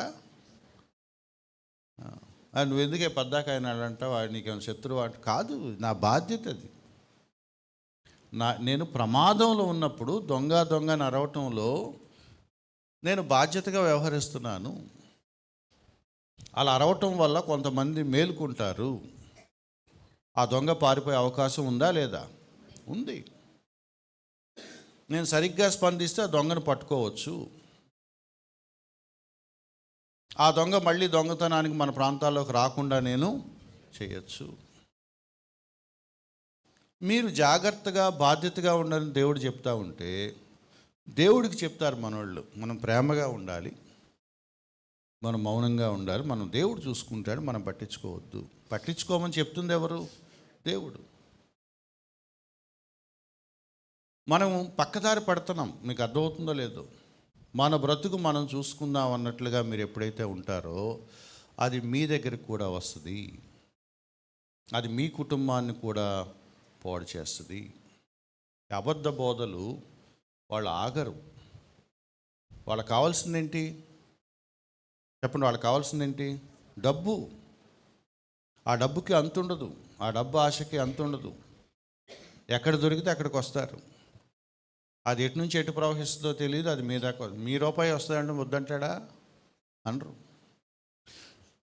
నువ్వు ఎందుకే పద్దాక ఆయన అంటావు, వాడు నీకేమైనా శత్రువు అంటే కాదు, నా బాధ్యత అది. నేను ప్రమాదంలో ఉన్నప్పుడు దొంగ నరవటంలో నేను బాధ్యతగా వ్యవహరిస్తున్నాను. అలా అరవటం వల్ల కొంతమంది మేలుకుంటారు. ఆ దొంగ పారిపోయే అవకాశం ఉందా లేదా? ఉంది. నేను సరిగ్గా స్పందిస్తే ఆ దొంగను పట్టుకోవచ్చు. ఆ దొంగ మళ్ళీ దొంగతనానికి మన ప్రాంతాల్లోకి రాకుండా నేను చేయొచ్చు. మీరు జాగ్రత్తగా బాధ్యతగా ఉండాలని దేవుడు చెప్తా ఉంటే దేవుడికి చెప్తారు మనోళ్ళు, మనం ప్రేమగా ఉండాలి, మనం మౌనంగా ఉండాలి, మనం దేవుడు చూసుకుంటాడు, మనం పట్టించుకోవద్దు. పట్టించుకోమని చెప్తుంది ఎవరు? దేవుడు. మనం పక్కదారి పడుతున్నాం. మీకు అర్థమవుతుందో లేదో? మన బ్రతుకు మనం చూసుకుందాం అన్నట్లుగా మీరు ఎప్పుడైతే ఉంటారో అది మీ దగ్గరికి కూడా వస్తుంది. అది మీ కుటుంబాన్ని కూడా పాడు చేస్తుంది. అబద్ధ బోధలు వాళ్ళు ఆగరు. వాళ్ళకి కావాల్సిందేంటి చెప్పండి? వాళ్ళకి కావాల్సిందేంటి? డబ్బు. ఆ డబ్బుకి అంతుండదు, ఆ డబ్బు ఆశకి అంతుండదు. ఎక్కడ దొరికితే అక్కడికి వస్తారు. అది ఎటు నుంచి ఎటు ప్రవహిస్తుందో తెలియదు. అది మీ దాకా, మీ రూపాయి వస్తుందంటే వద్దంటాడా? అనరు.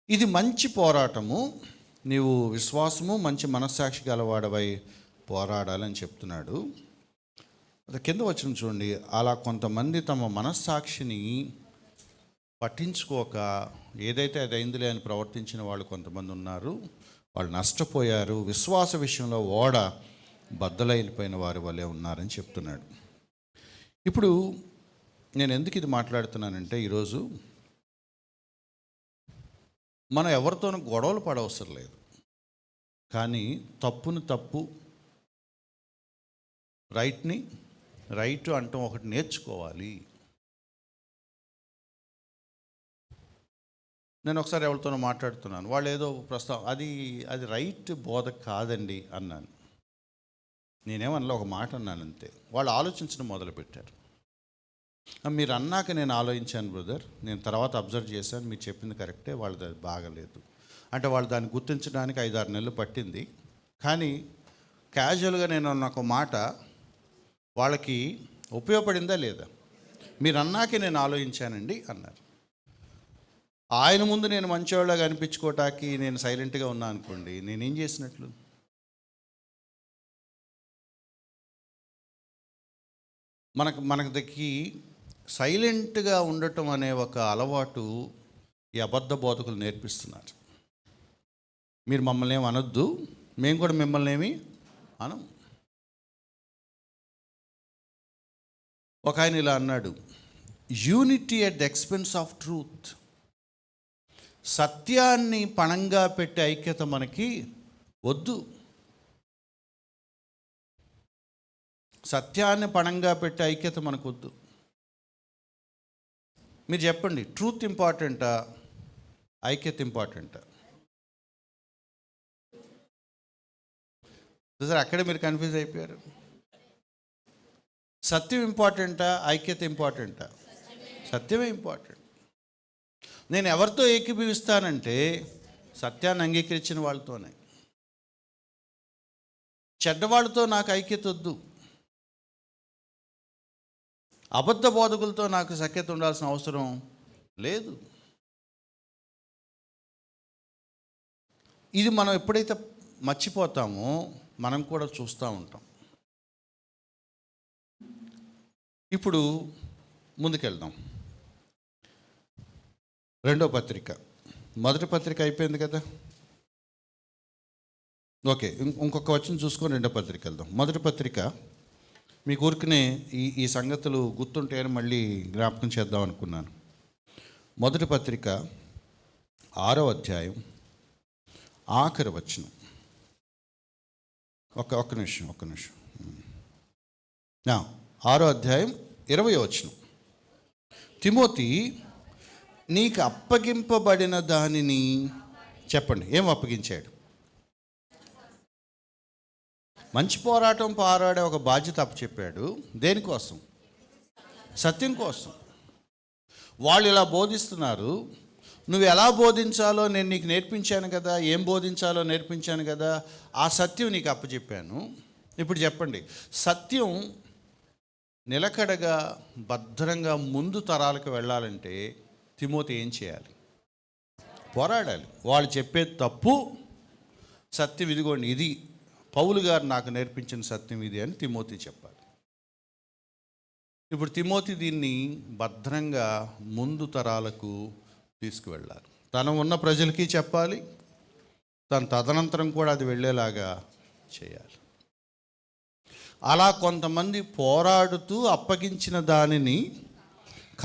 ఇది మంచి పోరాటము. నీవు విశ్వాసము మంచి మనస్సాక్షి గలవాడవై పోరాడాలని చెప్తున్నాడు. అది కింద వచ్చిన చూడండి. అలా కొంతమంది తమ మనస్సాక్షిని పట్టించుకోక ఏదైతే అది అయిందిలే అని ప్రవర్తించిన వాళ్ళు కొంతమంది ఉన్నారు. వాళ్ళు నష్టపోయారు. విశ్వాస విషయంలో ఓడ బద్దలైపోయిన వారి వల్లే ఉన్నారని చెప్తున్నాడు. ఇప్పుడు నేను ఎందుకు ఇది మాట్లాడుతున్నానంటే, ఈరోజు మనం ఎవరితోనూ గొడవలు పడవసరం లేదు, కానీ తప్పును తప్పు, రైట్ని రైట్ అంటాం ఒకటి నేర్చుకోవాలి. నేను ఒకసారి ఎవరితోనో మాట్లాడుతున్నాను, వాళ్ళు ఏదో ప్రస్తావం, అది రైట్ బోధ కాదండి అన్నాను. నేనేమన్నా ఒక మాట అన్నాను అంతే. వాళ్ళు ఆలోచించడం మొదలుపెట్టారు. మీరు అన్నాక నేను ఆలోచించాను బ్రదర్, నేను తర్వాత అబ్జర్వ్ చేశాను, మీరు చెప్పింది కరెక్టే, వాళ్ళది అది బాగలేదు అంటే వాళ్ళు దాన్ని గుర్తించడానికి 5-6 నెలలు పట్టింది. కానీ క్యాజువల్గా నేను అన్న ఒక మాట వాళ్ళకి ఉపయోగపడిందా లేదా? మీరు అన్నాకే నేను ఆలోచించానండి అన్నారు. ఆయన ముందు నేను మంచివాళ్ళగా అనిపించుకోవటానికి నేను సైలెంట్గా ఉన్నా అనుకోండి, నేనేం చేసినట్లు? మనకు దగ్గర సైలెంట్గా ఉండటం అనే ఒక అలవాటు ఈ అబద్ధ బోధకులు నేర్పిస్తున్నారు. మీరు మమ్మల్ని ఏమి అనొద్దు, మేము కూడా మిమ్మల్ని ఏమి అనం. ఒక ఆయన ఇలా అన్నాడు, unity at the expense of truth. సత్యాన్ని పణంగా పెట్టే ఐక్యత మనకి వద్దు. సత్యాన్ని పణంగా పెట్టే ఐక్యత మనకు వద్దు. మీరు చెప్పండి, ట్రూత్ ఇంపార్టెంటా, ఐక్యత ఇంపార్టెంటా? సార్ అక్కడే మీరు కన్ఫ్యూజ్ అయిపోయారు. సత్యం ఇంపార్టెంటా, ఐక్యత ఇంపార్టెంటా? సత్యమే ఇంపార్టెంట్. నేను ఎవరితో ఏకీభవిస్తానంటే సత్యాన్ని అంగీకరించిన వాళ్ళతోనే. చెడ్డవాళ్ళతో నాకు ఐక్యత వద్దు. అబద్ధ బోధకులతో నాకు సఖ్యత ఉండాల్సిన అవసరం లేదు. ఇది మనం ఎప్పుడైతే మర్చిపోతామో మనం కూడా చూస్తూ ఉంటాం. ఇప్పుడు ముందుకెళ్దాం. 2వ పత్రిక, 1వ పత్రిక అయిపోయింది కదా, ఓకే. ఇంకొక వచనం చూసుకొని 2వ పత్రిక వెళ్దాం. 1వ పత్రిక మీ ఊరికనే ఈ సంగతులు గుర్తుంటాయని మళ్ళీ జ్ఞాపకం చేద్దాం అనుకున్నాను. 1వ పత్రిక 6వ అధ్యాయం ఆఖరి వచనం. ఒక్క నిమిషం 6వ అధ్యాయం 20వ వచనం. తిమోతి, నీకు అప్పగింపబడిన దానిని చెప్పండి. ఏం అప్పగించాడు? మంచి పోరాటం పోరాడే ఒక బాధ్యత అప్పచెప్పాడు. దేనికోసం? సత్యం కోసం. వాళ్ళు ఇలా బోధిస్తున్నారు, నువ్వు ఎలా బోధించాలో నేను నీకు నేర్పించాను కదా, ఏం బోధించాలో నేర్పించాను కదా, ఆ సత్యం నీకు అప్పచెప్పాను. ఇప్పుడు చెప్పండి, సత్యం నిలకడగా భద్రంగా ముందు తరాలకు వెళ్ళాలంటే తిమోతి ఏం చేయాలి? పోరాడాలి. వాళ్ళు చెప్పేది తప్పు, సత్యం ఇదిగోండి, ఇది పౌలు గారు నాకు నేర్పించిన సత్యం ఇది అని తిమోతి చెప్పాలి. ఇప్పుడు తిమోతి దీన్ని భద్రంగా ముందు తరాలకు తీసుకువెళ్ళాలి. తను ఉన్న ప్రజలకి చెప్పాలి, తన తదనంతరం కూడా అది వెళ్ళేలాగా చేయాలి. అలా కొంతమంది పోరాడుతూ అప్పగించిన దానిని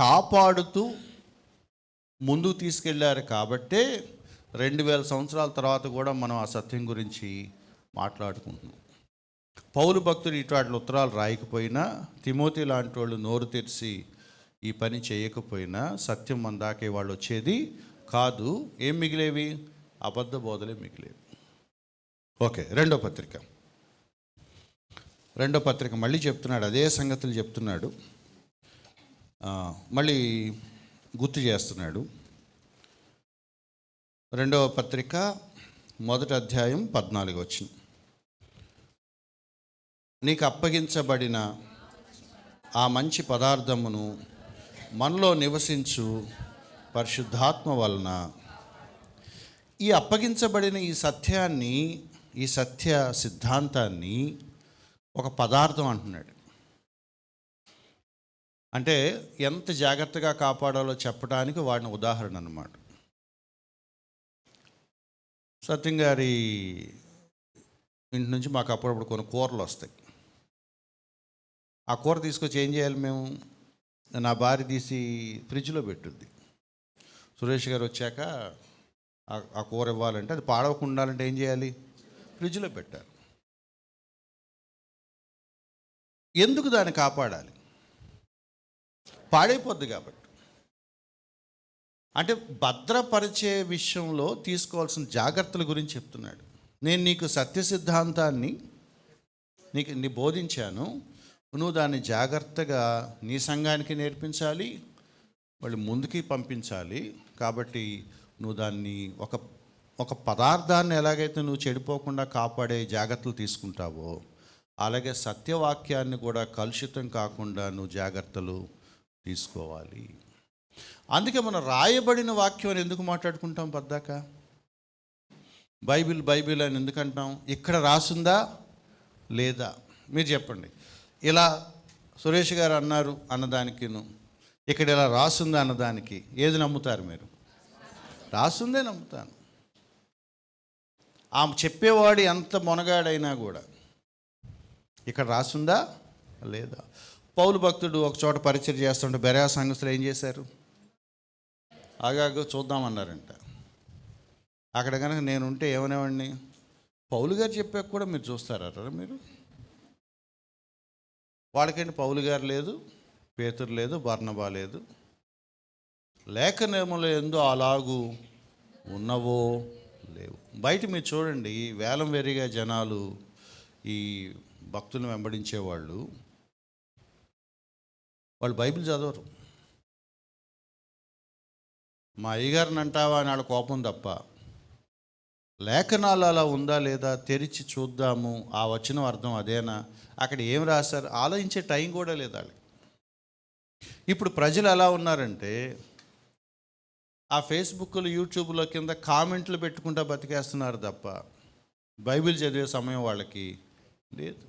కాపాడుతూ ముందుకు తీసుకెళ్ళారు కాబట్టే 2000 సంవత్సరాల తర్వాత కూడా మనం ఆ సత్యం గురించి మాట్లాడుకుంటున్నాం. పౌలు భక్తుడు ఇటువంటి ఉత్తరాలు రాయకపోయినా, తిమోతి లాంటి వాళ్ళు నోరు తెరిచి ఈ పని చేయకపోయినా సత్యం మన దాకే వాళ్ళు వచ్చేది కాదు. ఏం మిగిలేవి? అబద్ధ బోధలే మిగిలేవి. ఓకే, రెండో పత్రిక మళ్ళీ చెప్తున్నాడు, అదే సంగతులు చెప్తున్నాడు, మళ్ళీ గుర్తు చేస్తున్నాడు. రెండవ పత్రిక 1వ అధ్యాయం 14వ వచనం. నీకు అప్పగించబడిన ఆ మంచి పదార్థమును మనలో నివసించు పరిశుద్ధాత్మ వలన, ఈ అప్పగించబడిన ఈ సత్యాన్ని, ఈ సత్య సిద్ధాంతాన్ని ఒక పదార్థం అంటున్నాడు. అంటే ఎంత జాగ్రత్తగా కాపాడాలో చెప్పడానికి వాడిన ఉదాహరణ అన్నమాట. సత్యం గారి ఇంటి నుంచి మాకు అప్పుడప్పుడు కొన్ని కూరలు వస్తాయి. ఆ కూర తీసుకొచ్చి ఏం చేయాలి మేము? నా భార్య తీసి ఫ్రిడ్జ్లో పెట్టుద్ది. సురేష్ గారు వచ్చాక ఆ కూర ఇవ్వాలంటే అది పాడవకుండా ఉండాలంటే ఏం చేయాలి? ఫ్రిడ్జ్లో పెట్టాలి. ఎందుకు దాన్ని కాపాడాలి? పాడైపోద్ది కాబట్టి. అంటే భద్రపరిచే విషయంలో తీసుకోవాల్సిన జాగ్రత్తల గురించి చెప్తున్నాడు. నేను నీకు సత్య సిద్ధాంతాన్ని నీ బోధించాను, నువ్వు దాన్ని జాగ్రత్తగా నీ సంఘానికి నేర్పించాలి, మళ్ళీ ముందుకి పంపించాలి. కాబట్టి నువ్వు దాన్ని ఒక పదార్థాన్ని ఎలాగైతే నువ్వు చెడిపోకుండా కాపాడే జాగ్రత్తలు తీసుకుంటావో, అలాగే సత్యవాక్యాన్ని కూడా కలుషితం కాకుండా నువ్వు జాగ్రత్తలు తీసుకోవాలి. అందుకే మనం రాయబడిన వాక్యం అని ఎందుకు మాట్లాడుకుంటాం పద్దాక? బైబిల్ అని ఎందుకు అంటాం? ఇక్కడ రాసుందా లేదా? మీరు చెప్పండి. ఇలా సురేష్ గారు అన్నారు అన్నదానికిను, ఇక్కడ ఇలా రాసుందా అన్నదానికి ఏది నమ్ముతారు మీరు? రాసుందే నమ్ముతాను. ఆ చెప్పేవాడు ఎంత మొనగాడైనా కూడా ఇక్కడ రాసుందా లేదా? పౌలు భక్తుడు ఒక చోట పరిచయం చేస్తుంటే బెరయా సంఘస్థులు ఏం చేశారు? ఆగాగో చూద్దామన్నారంట. అక్కడ కనుక నేనుంటే ఏమనేవాడిని? పౌలు గారు చెప్పాక కూడా మీరు చూస్తారా మీరు? వాళ్ళకంటే పౌలు గారు లేదు, పేతురు లేదు, బర్నబా లేదు. లేఖనములు ఎందు అలాగూ ఉన్నవో లేవు. బయట మీరు చూడండి, వేలం వెరిగా జనాలు ఈ భక్తులను వెంబడించేవాళ్ళు, వాళ్ళు బైబిల్ చదవరు. మా అయ్యగారిని అంటావా అని వాళ్ళ కోపం తప్ప, లేఖనాలు అలా ఉందా లేదా తెరిచి చూద్దాము, ఆ వచనం అర్థం అదేనా, అక్కడ ఏం రాశారు ఆలోచించే టైం కూడా లేదు వాళ్ళకి. ఇప్పుడు ప్రజలు ఎలా ఉన్నారంటే, ఆ ఫేస్బుక్లో యూట్యూబ్లో కింద కామెంట్లు పెట్టుకుంటా బతికేస్తున్నారు తప్ప బైబిల్ చదివే సమయం వాళ్ళకి లేదు.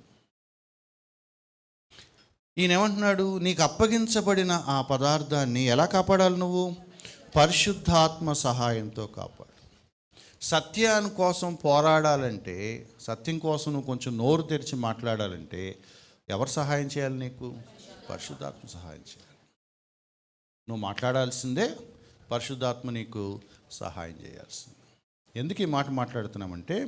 ఈయన ఏమంటున్నాడు? నీకు అప్పగించబడిన ఆ పదార్థాన్ని ఎలా కాపాడాలి? నువ్వు పరిశుద్ధాత్మ సహాయంతో కాపాడు. సత్యాన్ని కోసం పోరాడాలంటే, సత్యం కోసం నువ్వు కొంచెం నోరు తెరిచి మాట్లాడాలంటే ఎవరు సహాయం చేయాలి నీకు? పరిశుద్ధాత్మ సహాయం చేయాలి. నువ్వు మాట్లాడాల్సిందే, పరిశుద్ధాత్మ నీకు సహాయం చేయాల్సిందే. ఎందుకు ఈ మాట మాట్లాడుతున్నామంటే,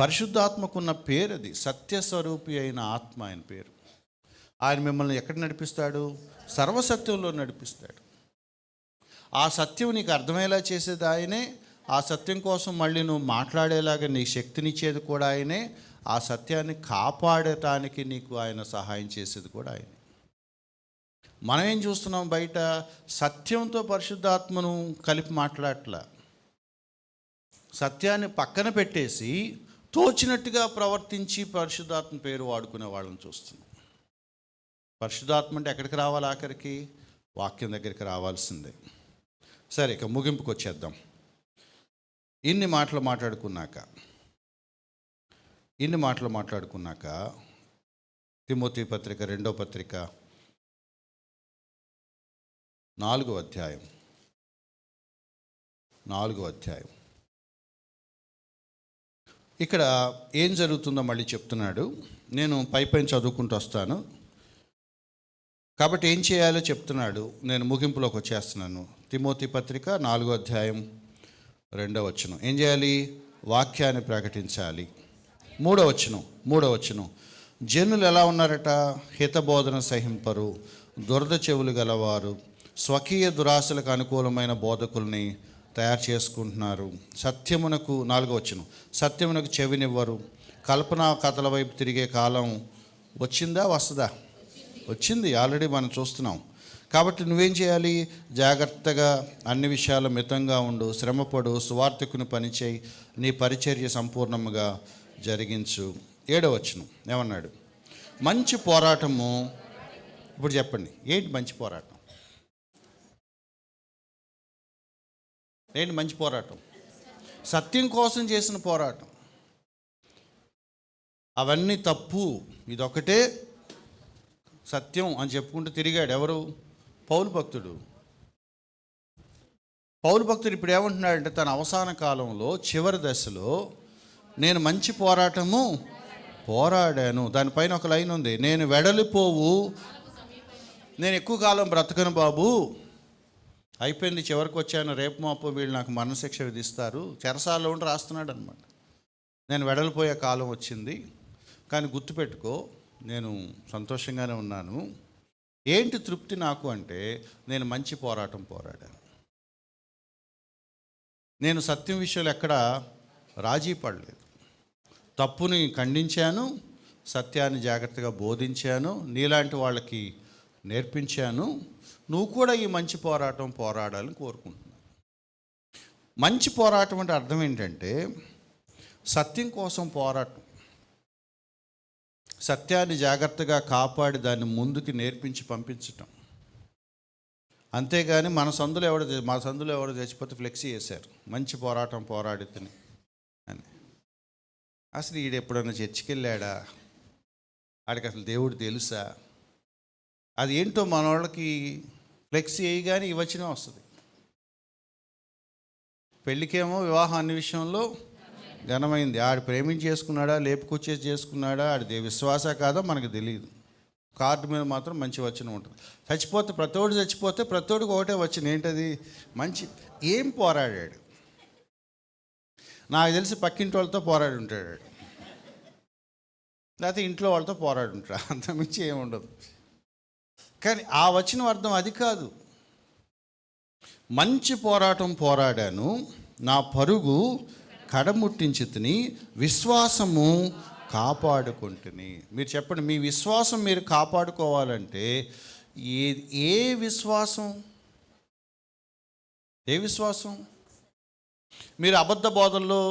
పరిశుద్ధాత్మకున్న పేరు అది, సత్యస్వరూపి అయిన ఆత్మ ఆయన పేరు. ఆయన మిమ్మల్ని ఎక్కడ నడిపిస్తాడు? సర్వసత్యంలో నడిపిస్తాడు. ఆ సత్యం నీకు అర్థమయ్యేలా చేసేది ఆయనే. ఆ సత్యం కోసం మళ్ళీ నువ్వు మాట్లాడేలాగా నీ శక్తినిచ్చేది కూడా ఆయనే. ఆ సత్యాన్ని కాపాడటానికి నీకు ఆయన సహాయం చేసేది కూడా ఆయనే. మనం ఏం చూస్తున్నాం బయట? సత్యంతో పరిశుద్ధాత్మను కలిపి మాట్లాడట్లా. సత్యాన్ని పక్కన పెట్టేసి తోచినట్టుగా ప్రవర్తించి పరిశుద్ధాత్మ పేరు వాడుకునే వాళ్ళని చూస్తున్నాం. పరిశుద్ధాత్మ అంటే ఎక్కడికి రావాలి? ఆఖరికి వాక్యం దగ్గరికి రావాల్సిందే. సరే, ఇక ముగింపుకి వచ్చేద్దాం. ఇన్ని మాటలు మాట్లాడుకున్నాక తిమోతి పత్రిక 2వ పత్రిక 4వ అధ్యాయం ఇక్కడ ఏం జరుగుతుందో మళ్ళీ చెప్తున్నాడు. నేను పైపైన చదువుకుంటూ వస్తాను కాబట్టి ఏం చేయాలో చెప్తున్నాడు. నేను ముగింపులోకి వచ్చేస్తున్నాను. తిమోతి పత్రిక 4వ అధ్యాయం 2వ వచనం. ఏం చేయాలి? వాక్యాన్ని ప్రకటించాలి. 3వ వచనం. జనులు ఎలా ఉన్నారట? హితబోధన సహింపరు, దురద చెవులు గలవారు, స్వకీయ దురాశలకు అనుకూలమైన బోధకుల్ని తయారు చేసుకుంటున్నారు. 4వ వచనం. సత్యమునకు చెవినివ్వరు, కల్పనా కథల వైపు తిరిగే కాలం వచ్చిందా? వస్తుందా? వచ్చింది. ఆల్రెడీ మనం చూస్తున్నాం. కాబట్టి నువ్వేం చేయాలి? జాగ్రత్తగా అన్ని విషయాలు మితంగా ఉండు, శ్రమపడు, సువార్తికుని పనిచేయి, నీ పరిచర్య సంపూర్ణముగా జరిగించు. 7వ వచనం ఏమన్నాడు? మంచి పోరాటము. ఇప్పుడు చెప్పండి, ఏంటి మంచి పోరాటం? ఏంటి మంచి పోరాటం? సత్యం కోసం చేసిన పోరాటం. అవన్నీ తప్పు, ఇదొకటే సత్యం అని చెప్పుకుంటూ తిరిగాడు. ఎవరు? పౌలు భక్తుడు. ఇప్పుడు ఏమంటున్నాడంటే, తన అవసాన కాలంలో చివరి దశలో నేను మంచి పోరాటము పోరాడాను. దానిపైన ఒక లైన్ ఉంది, నేను వెడలిపోవు, నేను ఎక్కువ కాలం బ్రతకను బాబు, అయిపోయింది, చివరికి వచ్చాను, రేపు మాపు వీళ్ళు నాకు మరణశిక్ష విధిస్తారు. చెరసాలలో ఉండి రాస్తున్నాడు అనమాట. నేను వెడలిపోయే కాలం వచ్చింది, కానీ గుర్తుపెట్టుకో, నేను సంతోషంగానే ఉన్నాను. ఏంటి తృప్తి నాకు అంటే, నేను మంచి పోరాటం పోరాడాను. నేను సత్యం విషయంలో ఎక్కడ రాజీ పడలేదు. తప్పుని ఖండించాను, సత్యాన్ని జాగ్రత్తగా బోధించాను, నీలాంటి వాళ్ళకి నేర్పించాను. నువ్వు కూడా ఈ మంచి పోరాటం పోరాడాలని కోరుకుంటున్నాను. మంచి పోరాటం అంటే అర్థం ఏంటంటే, సత్యం కోసం పోరాటం, సత్యాన్ని జాగ్రత్తగా కాపాడి దాన్ని ముందుకి నేర్పించి పంపించటం. అంతేగాని మా సందులో ఎవరు చచ్చిపోతే ఫ్లెక్సీ చేశారు, మంచి పోరాటం పోరాడితేనే అని. అసలు ఈడు ఎప్పుడన్నా చర్చికి వెళ్ళాడా? ఆడికి అసలు దేవుడు తెలుసా? అది ఏంటో మన వాళ్ళకి ఫ్లెక్సీ వేయగానే ఈ వచనం వస్తుంది. పెళ్ళికేమో వివాహం అన్ని విషయంలో ఘనమైంది. ఆడు ప్రేమించి చేసుకున్నాడా, లేపుకొచ్చేసి చేసుకున్నాడా, ఆడి విశ్వాస కాదో మనకు తెలియదు. కార్డు మీద మాత్రం మంచి వచనం ఉంటుంది. ప్రతోడు చచ్చిపోతే ప్రతోడికి ఒకటే వచనం. ఏంటది? మంచి. ఏం పోరాడాడు? నాకు తెలిసి పక్కింటి వాళ్ళతో పోరాడి ఉంటాడు, లేకపోతే ఇంట్లో వాళ్ళతో పోరాడి ఉంటాడు, అంతమించి ఏముండదు. కానీ ఆ వచనం అర్థం అది కాదు. మంచి పోరాటం పోరాడాను, నా పరుగు కడముట్టించి తిని, విశ్వాసము కాపాడుకుంటుని. మీరు చెప్పండి, మీ విశ్వాసం మీరు కాపాడుకోవాలంటే ఏ విశ్వాసం? మీరు అబద్ధ బోధల్లో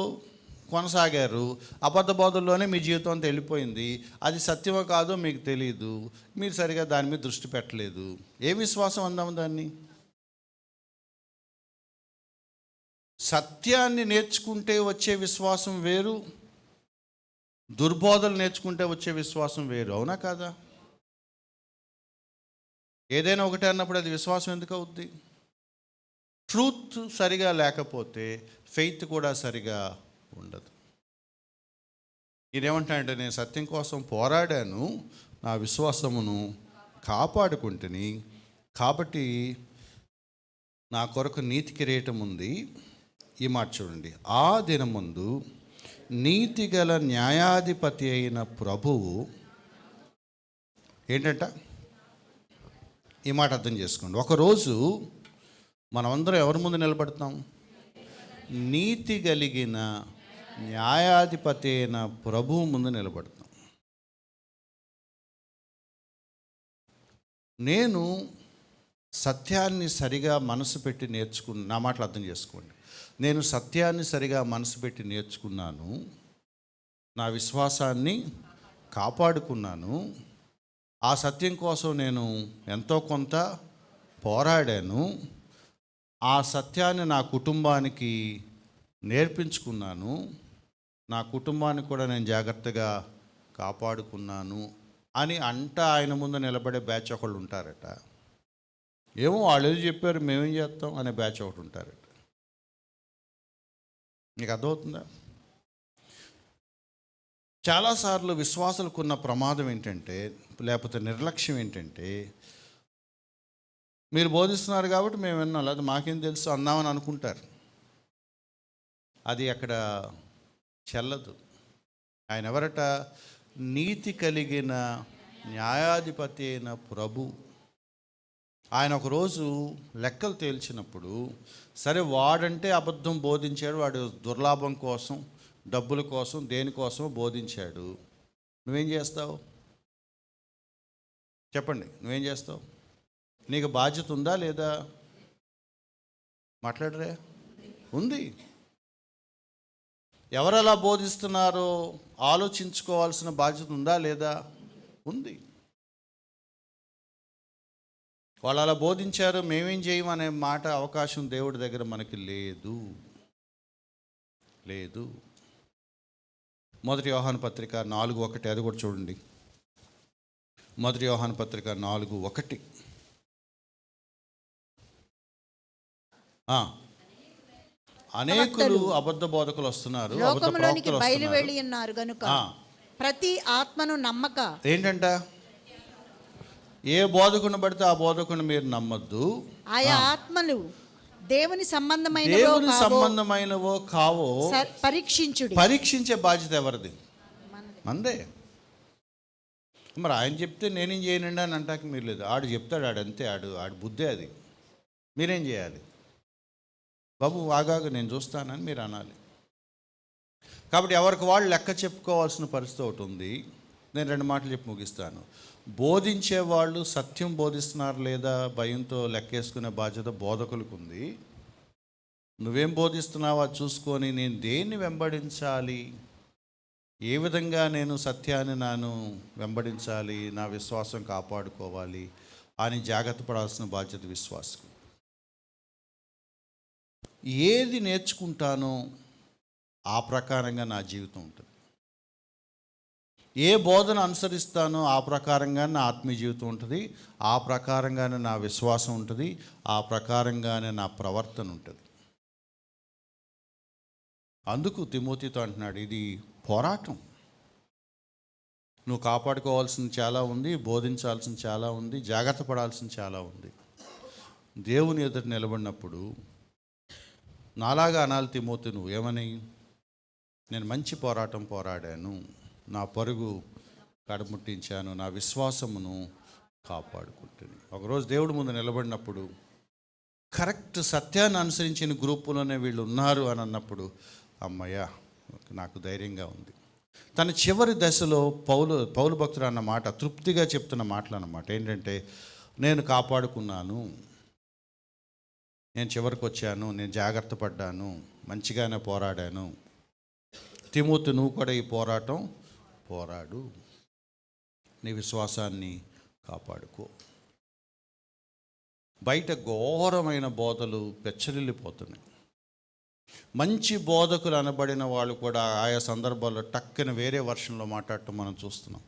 కొనసాగారు, అబద్ధ బోధల్లోనే మీ జీవితం అంతా వెళ్ళిపోయింది. అది సత్యమో కాదో మీకు తెలియదు, మీరు సరిగా దాని మీద దృష్టి పెట్టలేదు. ఏ విశ్వాసం అందాము దాన్ని? సత్యాన్ని నేర్చుకుంటే వచ్చే విశ్వాసం వేరు, దుర్బోధలు నేర్చుకుంటే వచ్చే విశ్వాసం వేరు. అవునా కాదా? ఏదైనా ఒకటే అన్నప్పుడు అది విశ్వాసం ఎందుకు అవుద్ది? ట్రూత్ సరిగా లేకపోతే ఫెయిత్ కూడా సరిగా ఉండదు. ఇదేమంటాడంటే, నేను సత్యం కోసం పోరాడాను, నా విశ్వాసమును కాపాడుకుంటుని, కాబట్టి నా కొరకు నీతి కిరీటం ఉంది. ఈ మాట చూడండి, ఆ దినమందు నీతిగల న్యాయాధిపతి అయిన ప్రభువు ఏంటంట? ఈ మాట అర్థం చేసుకోండి. ఒకరోజు మనమందరం ఎవరి ముందు నిలబడతాం? నీతి కలిగిన న్యాయాధిపతి అయిన ప్రభువు ముందు నిలబడతాం. నేను సత్యాన్ని సరిగా మనసు పెట్టి నా మాటలు అర్థం చేసుకోండి. నేను సత్యాన్ని సరిగా మనసు పెట్టి నేర్చుకున్నాను, నా విశ్వాసాన్ని కాపాడుకున్నాను, ఆ సత్యం కోసం నేను ఎంతో కొంత పోరాడాను, ఆ సత్యాన్ని నా కుటుంబానికి నేర్పించుకున్నాను, నా కుటుంబాన్ని కూడా నేను జాగ్రత్తగా కాపాడుకున్నాను అని ఆయన ముందు నిలబడే బ్యాచ్ ఒకళ్ళు ఉంటారట. ఏమో వాళ్ళు ఏదో చెప్పారు మేమేం చేస్తాం అనే బ్యాచ్ ఒకటి ఉంటారట. మీకు అర్థమవుతుందా? చాలాసార్లు విశ్వాసులకు ఉన్న ప్రమాదం ఏంటంటే, లేకపోతే నిర్లక్ష్యం ఏంటంటే, మీరు బోధిస్తున్నారు కాబట్టి మేము విన్నాం, లేదా మాకేం తెలుసు అందామని అనుకుంటారు. అది అక్కడ చెల్లదు. ఆయన ఎవరట? నీతి కలిగిన న్యాయాధిపతి అయిన ప్రభు. ఆయన ఒకరోజు లెక్కలు తేల్చినప్పుడు, సరే వాడంటే అబద్ధం బోధించాడు, వాడు దుర్లాభం కోసం, డబ్బుల కోసం, దేనికోసం బోధించాడు. నువ్వేం చేస్తావు? చెప్పండి, నువ్వేం చేస్తావు? నీకు బాధ్యత ఉందా లేదా? మాట్లాడరే? ఉంది. ఎవరలా బోధిస్తున్నారో ఆలోచించుకోవాల్సిన బాధ్యత ఉందా లేదా? ఉంది. వాళ్ళు అలా బోధించారు, మేమేం చేయమనే మాట అవకాశం దేవుడి దగ్గర మనకి లేదు. లేదు. 1 యోహాను పత్రిక 4:1, అది కూడా చూడండి. 1 యోహాను పత్రిక 4:1. అనేకులు అబద్ధ బోధకులు వస్తున్నారు, లోకములోనికి బయలువెళ్ళి ఉన్నారు గనుక ప్రతి ఆత్మను నమ్మక. ఏంటంట? ఏ బోధకుని పడితే ఆ బోధకుని మీరు నమ్మద్దు. ఆయా ఆత్మలు దేవుని సంబంధమైనవో కావో పరీక్షించుడి. పరీక్షించే బాధ్యత ఎవరిది? మందే. మరి ఆయన చెప్తే నేనేం చేయనండి అని అంటాక మీరు లేదు. ఆడు చెప్తాడు, ఆడంతే, ఆడు బుద్ధే అది. మీరేం చేయాలి? బాబు ఆగాగు, నేను చూస్తానని మీరు అనాలి. కాబట్టి ఎవరికి వాళ్ళు లెక్క చెప్పుకోవాల్సిన పరిస్థితి ఒకటి ఉంది. నేను 2 మాటలు చెప్పి ముగిస్తాను. బోధించేవాళ్ళు సత్యం బోధిస్తున్నారు లేదా భయంతో లెక్కేసుకునే బాధ్యత బోధకులకు ఉంది. నువ్వేం బోధిస్తున్నావో అది చూసుకొని నేను దేన్ని వెంబడించాలి, ఏ విధంగా నేను సత్యాన్ని వెంబడించాలి, నా విశ్వాసం కాపాడుకోవాలి అని జాగ్రత్త పడాల్సిన బాధ్యత విశ్వాసం. ఏది నేర్చుకుంటానో ఆ ప్రకారంగా నా జీవితం ఉంటుంది. ఏ బోధన అనుసరిస్తానో ఆ ప్రకారంగా నా ఆత్మీయ జీవితం ఉంటుంది, ఆ ప్రకారంగానే నా విశ్వాసం ఉంటుంది, ఆ ప్రకారంగానే నా ప్రవర్తన ఉంటుంది. అందుకు తిమోతితో అంటున్నాడు, ఇది పోరాటం. నువ్వు కాపాడుకోవాల్సింది చాలా ఉంది, బోధించాల్సింది చాలా ఉంది, జాగ్రత్త పడాల్సింది చాలా ఉంది. దేవుని ఎదుట నిలబడినప్పుడు నాలాగా అనాలి తిమోతి. నువ్వు ఏమని? నేను మంచి పోరాటం పోరాడాను, నా పరుగు కడముట్టించాను, నా విశ్వాసమును కాపాడుకుంటాను. ఒకరోజు దేవుడి ముందు నిలబడినప్పుడు కరెక్ట్ సత్యాన్ని అనుసరించిన గ్రూపులోనే వీళ్ళు ఉన్నారు అని అన్నప్పుడు అమ్మయ్య నాకు ధైర్యంగా ఉంది. తన చివరి దశలో పౌలు భక్తుడు అన్న మాట తృప్తిగా చెప్తున్న మాటలు అన్నమాట. ఏంటంటే, నేను కాపాడుకున్నాను, నేను చివరికి వచ్చాను, నేను జాగ్రత్త పడ్డాను, మంచిగానే పోరాడాను. తిమోతి, నువ్వు కూడా ఈ పోరాటం పోరాడు, నీ విశ్వాసాన్ని కాపాడుకో. బయట ఘోరమైన బోధలు పెచ్చరిల్లిపోతున్నాయి. మంచి బోధకులు అనబడిన వాళ్ళు కూడా ఆయా సందర్భాల్లో టక్కన వేరే వర్షన్లో మాట్లాడటం మనం చూస్తున్నాం.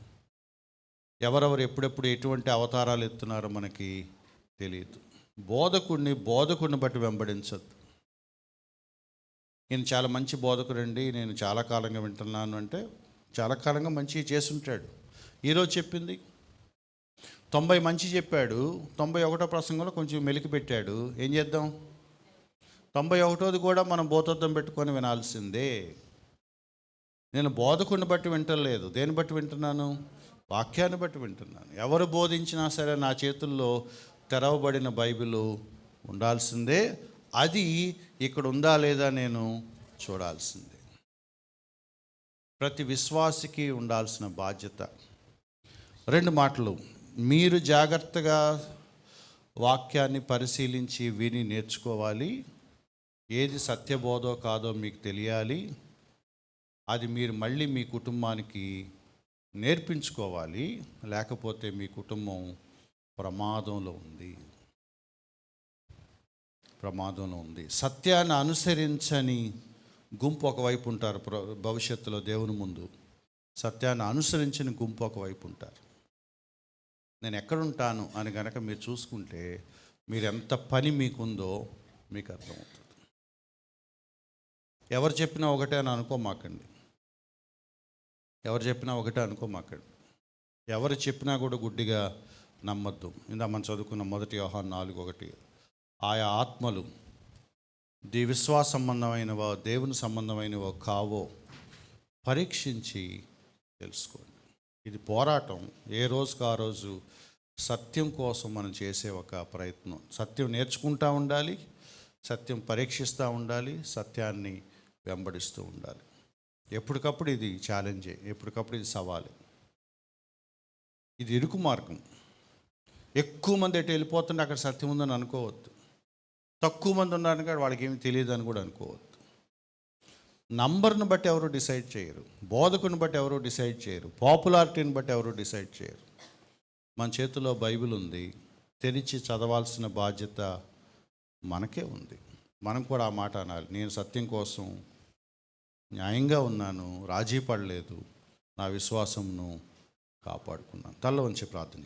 ఎవరెవరు ఎప్పుడెప్పుడు ఎటువంటి అవతారాలు ఎత్తున్నారో మనకి తెలియదు. బోధకుడిని బట్టి వెంబడించద్దు. నేను చాలా మంచి బోధకుడండి, నేను చాలా కాలంగా వింటున్నాను అంటే చాలా కాలంగా మంచి చేసుంటాడు. ఈరోజు చెప్పింది 90 మంచి చెప్పాడు, 91వ ప్రసంగంలో కొంచెం మెలికి పెట్టాడు. ఏం చేద్దాం? 91వది కూడా మనం బోధోద్ధం పెట్టుకొని వినాల్సిందే. నేను బోధకుడిని బట్టి వింటలేదు, దేన్ని బట్టి వింటున్నాను? వాక్యాన్ని బట్టి వింటున్నాను. ఎవరు బోధించినా సరే నా చేతుల్లో తెరవబడిన బైబిల్ ఉండాల్సిందే. అది ఇక్కడ ఉందా లేదా నేను చూడాల్సిందే. ప్రతి విశ్వాసికి ఉండాల్సిన బాధ్యత. 2 మాటలు. మీరు జాగ్రత్తగా వాక్యాన్ని పరిశీలించి విని నేర్చుకోవాలి. ఏది సత్యబోధో కాదో మీకు తెలియాలి. అది మీరు మళ్ళీ మీ కుటుంబానికి నేర్పించుకోవాలి. లేకపోతే మీ కుటుంబం ప్రమాదంలో ఉంది. సత్యాన్ని అనుసరించని గుంపు ఒకవైపు ఉంటారు. భవిష్యత్తులో దేవుని ముందు సత్యాన్ని అనుసరించిన గుంపు ఒకవైపు ఉంటారు. నేను ఎక్కడుంటాను అని కనుక మీరు చూసుకుంటే మీరు ఎంత పని మీకుందో మీకు అర్థమవుతుంది. ఎవరు చెప్పినా ఒకటే అని అనుకోమాకండి. ఎవరు చెప్పినా కూడా గుడ్డిగా నమ్మద్దు. ఇందా మనం చదువుకున్న 1 యోహాను 4:1, ఆయా ఆత్మలు విశ్వాస సంబంధమైనవో దేవుని సంబంధమైనవో కావో పరీక్షించి తెలుసుకోండి. ఇది పోరాటం. ఏ రోజుకు ఆ రోజు సత్యం కోసం మనం చేసే ఒక ప్రయత్నం. సత్యం నేర్చుకుంటూ ఉండాలి, సత్యం పరీక్షిస్తూ ఉండాలి, సత్యాన్ని వెంబడిస్తూ ఉండాలి. ఎప్పటికప్పుడు ఇది ఛాలెంజే, ఎప్పటికప్పుడు ఇది సవాలే. ఇది ఇరుకు మార్గం. ఎక్కువ మంది ఎటు వెళ్ళిపోతుంటే అక్కడ సత్యం ఉందని అనుకోవద్దు. తక్కువ మంది ఉన్నారని కానీ వాళ్ళకి ఏమి తెలియదు అని కూడా అనుకోవద్దు. నంబర్ని బట్టి ఎవరు డిసైడ్ చేయరు, బోధకుని బట్టి ఎవరు డిసైడ్ చేయరు, పాపులారిటీని బట్టి ఎవరు డిసైడ్ చేయరు. మన చేతిలో బైబిల్ ఉంది, తెరిచి చదవాల్సిన బాధ్యత మనకే ఉంది. మనం కూడా ఆ మాట అనాలి. నేను సత్యం కోసం న్యాయంగా ఉన్నాను, రాజీ పడలేదు, నా విశ్వాసంను కాపాడుకున్నాను. తల్ల వంచి ప్రార్థన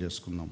చేసుకుందాం.